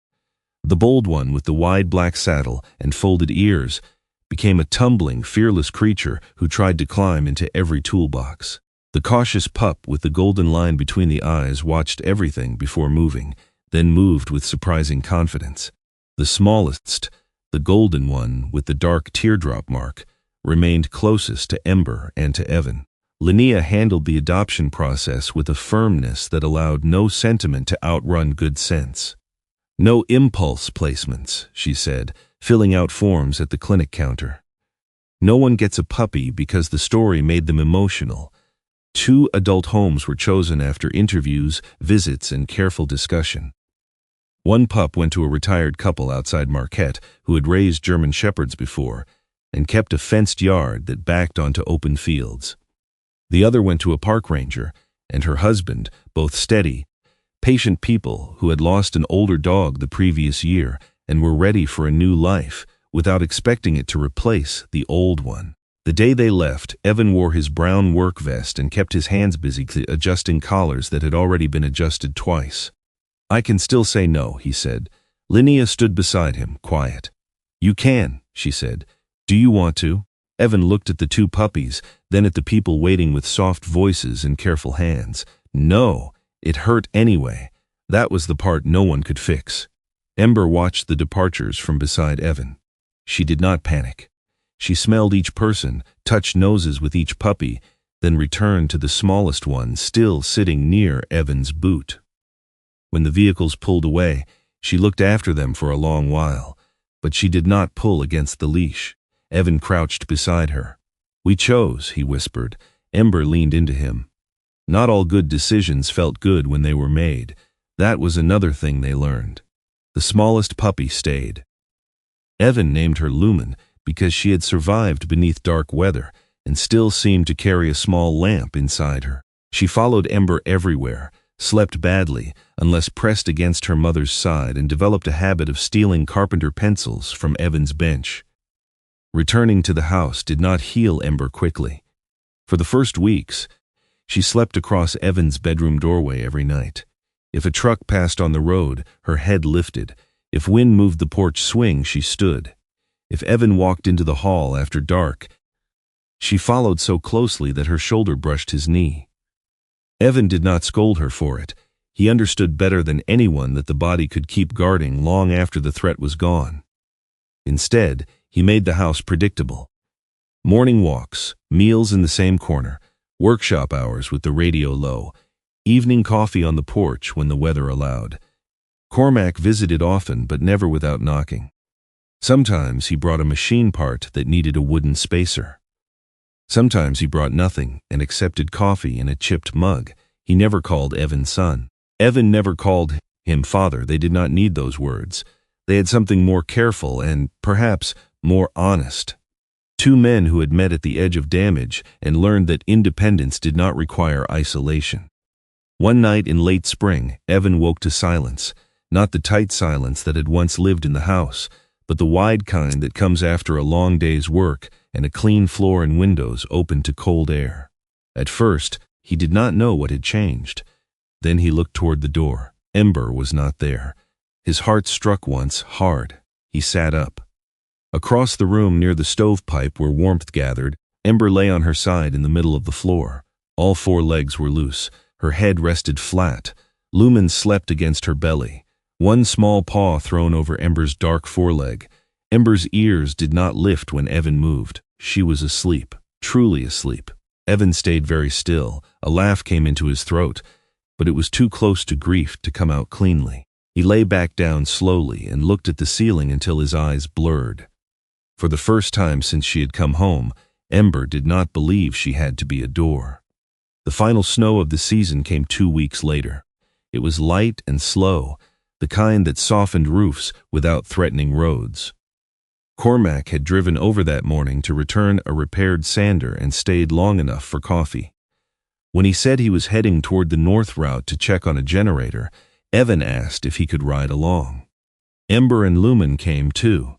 The bold one with the wide black saddle and folded ears became a tumbling, fearless creature who tried to climb into every toolbox. The cautious pup with the golden line between the eyes watched everything before moving, then moved with surprising confidence. The smallest, the golden one with the dark teardrop mark, remained closest to Ember and to Evan. Linnea handled the adoption process with a firmness that allowed no sentiment to outrun good sense. No impulse placements, she said, filling out forms at the clinic counter. No one gets a puppy because the story made them emotional. 2 adult homes were chosen after interviews, visits, and careful discussion. 1 pup went to a retired couple outside Marquette who had raised German Shepherds before and kept a fenced yard that backed onto open fields. The other went to a park ranger and her husband, both steady, patient people who had lost an older dog the previous year and were ready for a new life without expecting it to replace the old one. The day they left, Evan wore his brown work vest and kept his hands busy adjusting collars that had already been adjusted twice. "I can still say no," he said. Linnea stood beside him, quiet. "You can," she said. "Do you want to?" Evan looked at the 2 puppies, then at the people waiting with soft voices and careful hands. No, it hurt anyway. That was the part no one could fix. Ember watched the departures from beside Evan. She did not panic. She smelled each person, touched noses with each puppy, then returned to the smallest one still sitting near Evan's boot. When the vehicles pulled away, she looked after them for a long while, but she did not pull against the leash. Evan crouched beside her. "We chose," he whispered. Ember leaned into him. Not all good decisions felt good when they were made. That was another thing they learned. The smallest puppy stayed. Evan named her Lumen because she had survived beneath dark weather and still seemed to carry a small lamp inside her. She followed Ember everywhere, slept badly unless pressed against her mother's side, and developed a habit of stealing carpenter pencils from Evan's bench. Returning to the house did not heal Ember quickly. For the first weeks, she slept across Evan's bedroom doorway every night. If a truck passed on the road, her head lifted. If wind moved the porch swing, she stood. If Evan walked into the hall after dark, she followed so closely that her shoulder brushed his knee. Evan did not scold her for it. He understood better than anyone that the body could keep guarding long after the threat was gone. Instead, he made the house predictable. Morning walks, meals in the same corner, workshop hours with the radio low, evening coffee on the porch when the weather allowed. Cormac visited often, but never without knocking. Sometimes he brought a machine part that needed a wooden spacer. Sometimes he brought nothing and accepted coffee in a chipped mug. He never called Evan son. Evan never called him father. They did not need those words. They had something more careful and, perhaps, more honest. 2 men who had met at the edge of damage and learned that independence did not require isolation. One night in late spring, Evan woke to silence, not the tight silence that had once lived in the house, but the wide kind that comes after a long day's work and a clean floor and windows open to cold air. At first, he did not know what had changed. Then he looked toward the door. Ember was not there. His heart struck once, hard. He sat up. Across the room near the stovepipe where warmth gathered, Ember lay on her side in the middle of the floor. All four legs were loose. Her head rested flat. Lumen slept against her belly. One small paw thrown over Ember's dark foreleg. Ember's ears did not lift when Evan moved. She was asleep, truly asleep. Evan stayed very still. A laugh came into his throat, but it was too close to grief to come out cleanly. He lay back down slowly and looked at the ceiling until his eyes blurred. For the first time since she had come home, Ember did not believe she had to be a door. The final snow of the season came 2 weeks later. It was light and slow, the kind that softened roofs without threatening roads. Cormac had driven over that morning to return a repaired sander and stayed long enough for coffee. When he said he was heading toward the north route to check on a generator, Evan asked if he could ride along. Ember and Lumen came too.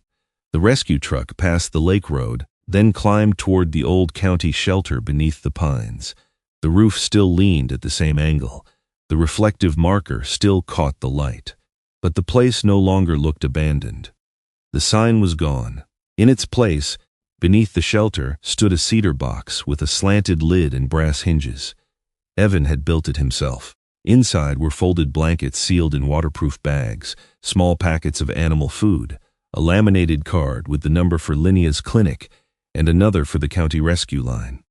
The rescue truck passed the lake road, then climbed toward the old county shelter beneath the pines. The roof still leaned at the same angle. The reflective marker still caught the light. But the place no longer looked abandoned. The sign was gone. In its place, beneath the shelter, stood a cedar box with a slanted lid and brass hinges. Evan had built it himself. Inside were folded blankets sealed in waterproof bags, small packets of animal food, a laminated card with the number for Linnea's clinic, and another for the county rescue line.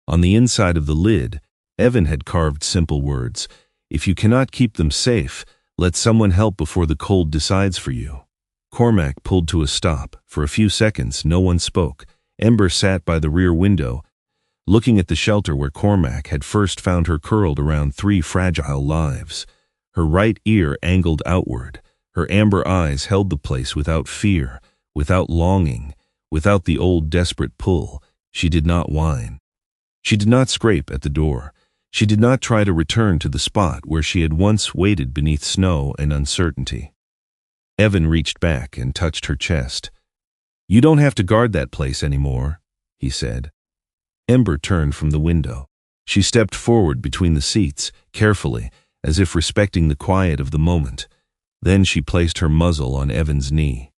On the inside of the lid, Evan had carved simple words: "If you cannot keep them safe, let someone help before the cold decides for you." Cormac pulled to a stop. For a few seconds, no one spoke. Ember sat by the rear window, looking at the shelter where Cormac had first found her curled around 3 fragile lives. Her right ear angled outward. Her amber eyes held the place without fear, without longing, without the old desperate pull. She did not whine. She did not scrape at the door. She did not try to return to the spot where she had once waited beneath snow and uncertainty. Evan reached back and touched her chest. "You don't have to guard that place anymore," he said. Ember turned from the window. She stepped forward between the seats, carefully, as if respecting the quiet of the moment. Then she placed her muzzle on Evan's knee.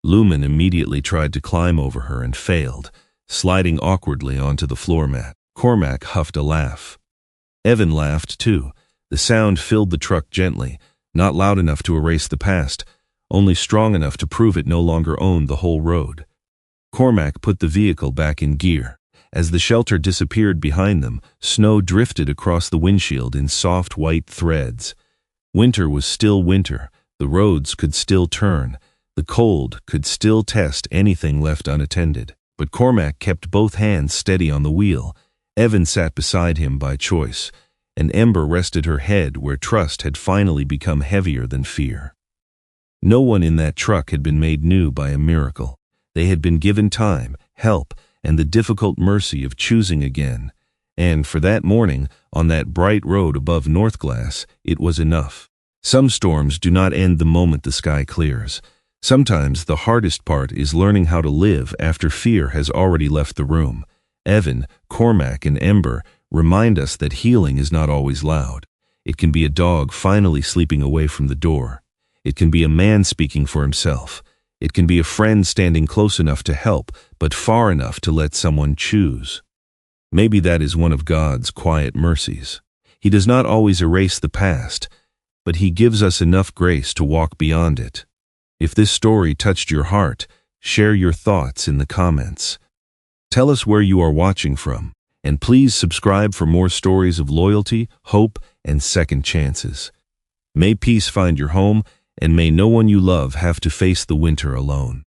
Lumen immediately tried to climb over her and failed, sliding awkwardly onto the floor mat. Cormac huffed a laugh. Evan laughed too. The sound filled the truck gently, not loud enough to erase the past, only strong enough to prove it no longer owned the whole road. Cormac put the vehicle back in gear. As the shelter disappeared behind them, snow drifted across the windshield in soft white threads. Winter was still winter. The roads could still turn. The cold could still test anything left unattended. But Cormac kept both hands steady on the wheel. Evan sat beside him by choice, and Ember rested her head where trust had finally become heavier than fear. No one in that truck had been made new by a miracle. They had been given time, help, and the difficult mercy of choosing again. And for that morning, on that bright road above Northglass, it was enough. Some storms do not end the moment the sky clears. Sometimes the hardest part is learning how to live after fear has already left the room. Evan, Cormac, and Ember remind us that healing is not always loud. It can be a dog finally sleeping away from the door. It can be a man speaking for himself. It can be a friend standing close enough to help, but far enough to let someone choose. Maybe that is one of God's quiet mercies. He does not always erase the past, but He gives us enough grace to walk beyond it. If this story touched your heart, share your thoughts in the comments. Tell us where you are watching from, and please subscribe for more stories of loyalty, hope, and second chances. May peace find your home, and may no one you love have to face the winter alone.